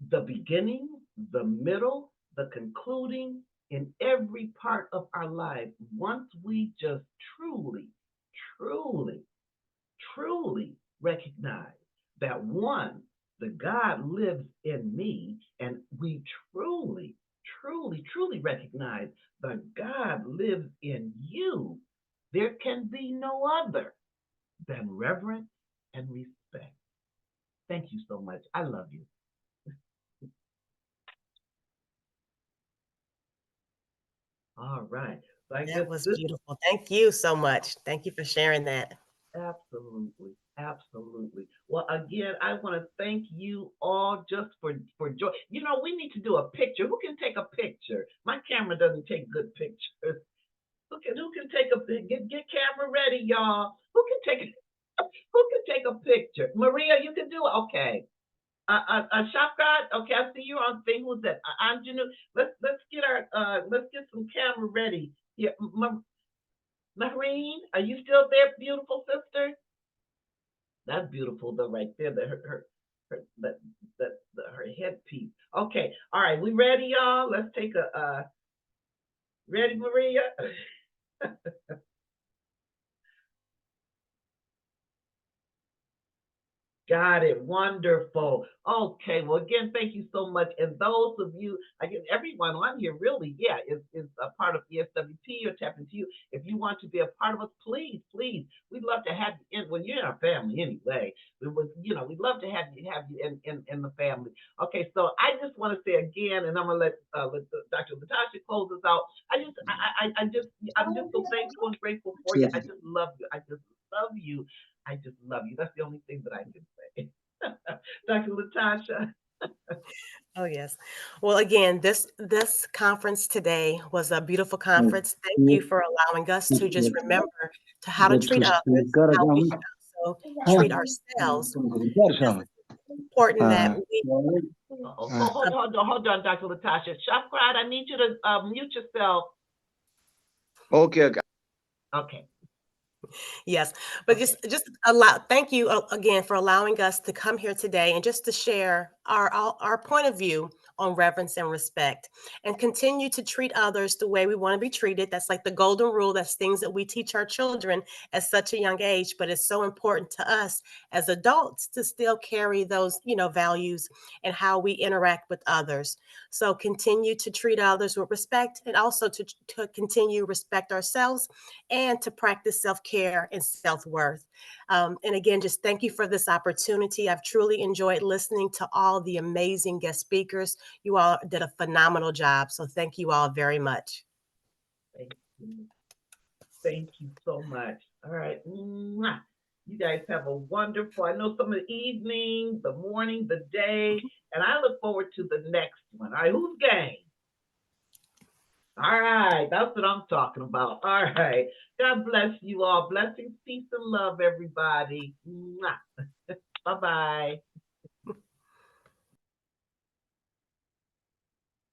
the beginning, the middle, the concluding in every part of our life. Once we just truly, truly recognize that one, the God lives in me, and we truly recognize the God lives in you, there can be no other than reverence and respect. Thank you so much. I love you. All right. So I guess That was beautiful. Thank you so much. Thank you for sharing that. Absolutely. Absolutely. Well, again, I want to thank you all just for joy. You know, we need to do a picture. Who can take a picture? My camera doesn't take good pictures. Who can take a get camera ready, y'all? Who can take a picture? Maria, you can do it. Okay. Shopgard. Okay, I see you on thing. Who's that? Anjanu. Let's get some camera ready. Yeah, Maureen, are you still there, beautiful sister? That's beautiful though, right there. her headpiece. Okay, all right, we ready, y'all? Let's take a ready, Maria? Got it. Wonderful. Okay. Well, again, thank you so much. And those of you, again, everyone on here really, yeah, is a part of ESWP or Tap Into You. If you want to be a part of us, please, please, we'd love to have you in. Well, you're in our family anyway. We'd love to have you in the family. Okay. So I just want to say again, and I'm gonna let Dr. Latasha close us out. I'm just so thankful and grateful for you. I just love you. I just love you. I just love you. That's the only thing that I can say. Dr. Latasha. Oh, yes. Well, again, this conference today was a beautiful conference. Thank you for allowing us to just remember to how to treat others, how we should also treat ourselves. It's important that we Hold on, Dr. Latasha. Shafqat, I need you to mute yourself. Okay. Okay. Yes, but just thank you again for allowing us to come here today and just to share our point of view on reverence and respect, and continue to treat others the way we want to be treated. That's like the golden rule. That's things that we teach our children at such a young age, but it's so important to us as adults to still carry those, values and how we interact with others. So continue to treat others with respect, and also to continue respect ourselves, and to practice self-care and self-worth. And again, just thank you for this opportunity. I've truly enjoyed listening to all the amazing guest speakers. You all did a phenomenal job. So thank you all very much. Thank you. Thank you so much. All right. Mwah. You guys have a wonderful, I know some of the evening, the morning, the day, and I look forward to the next one. All right, who's game? All right, that's what I'm talking about. All right. God bless you all. Blessings, peace, and love, everybody. Bye-bye.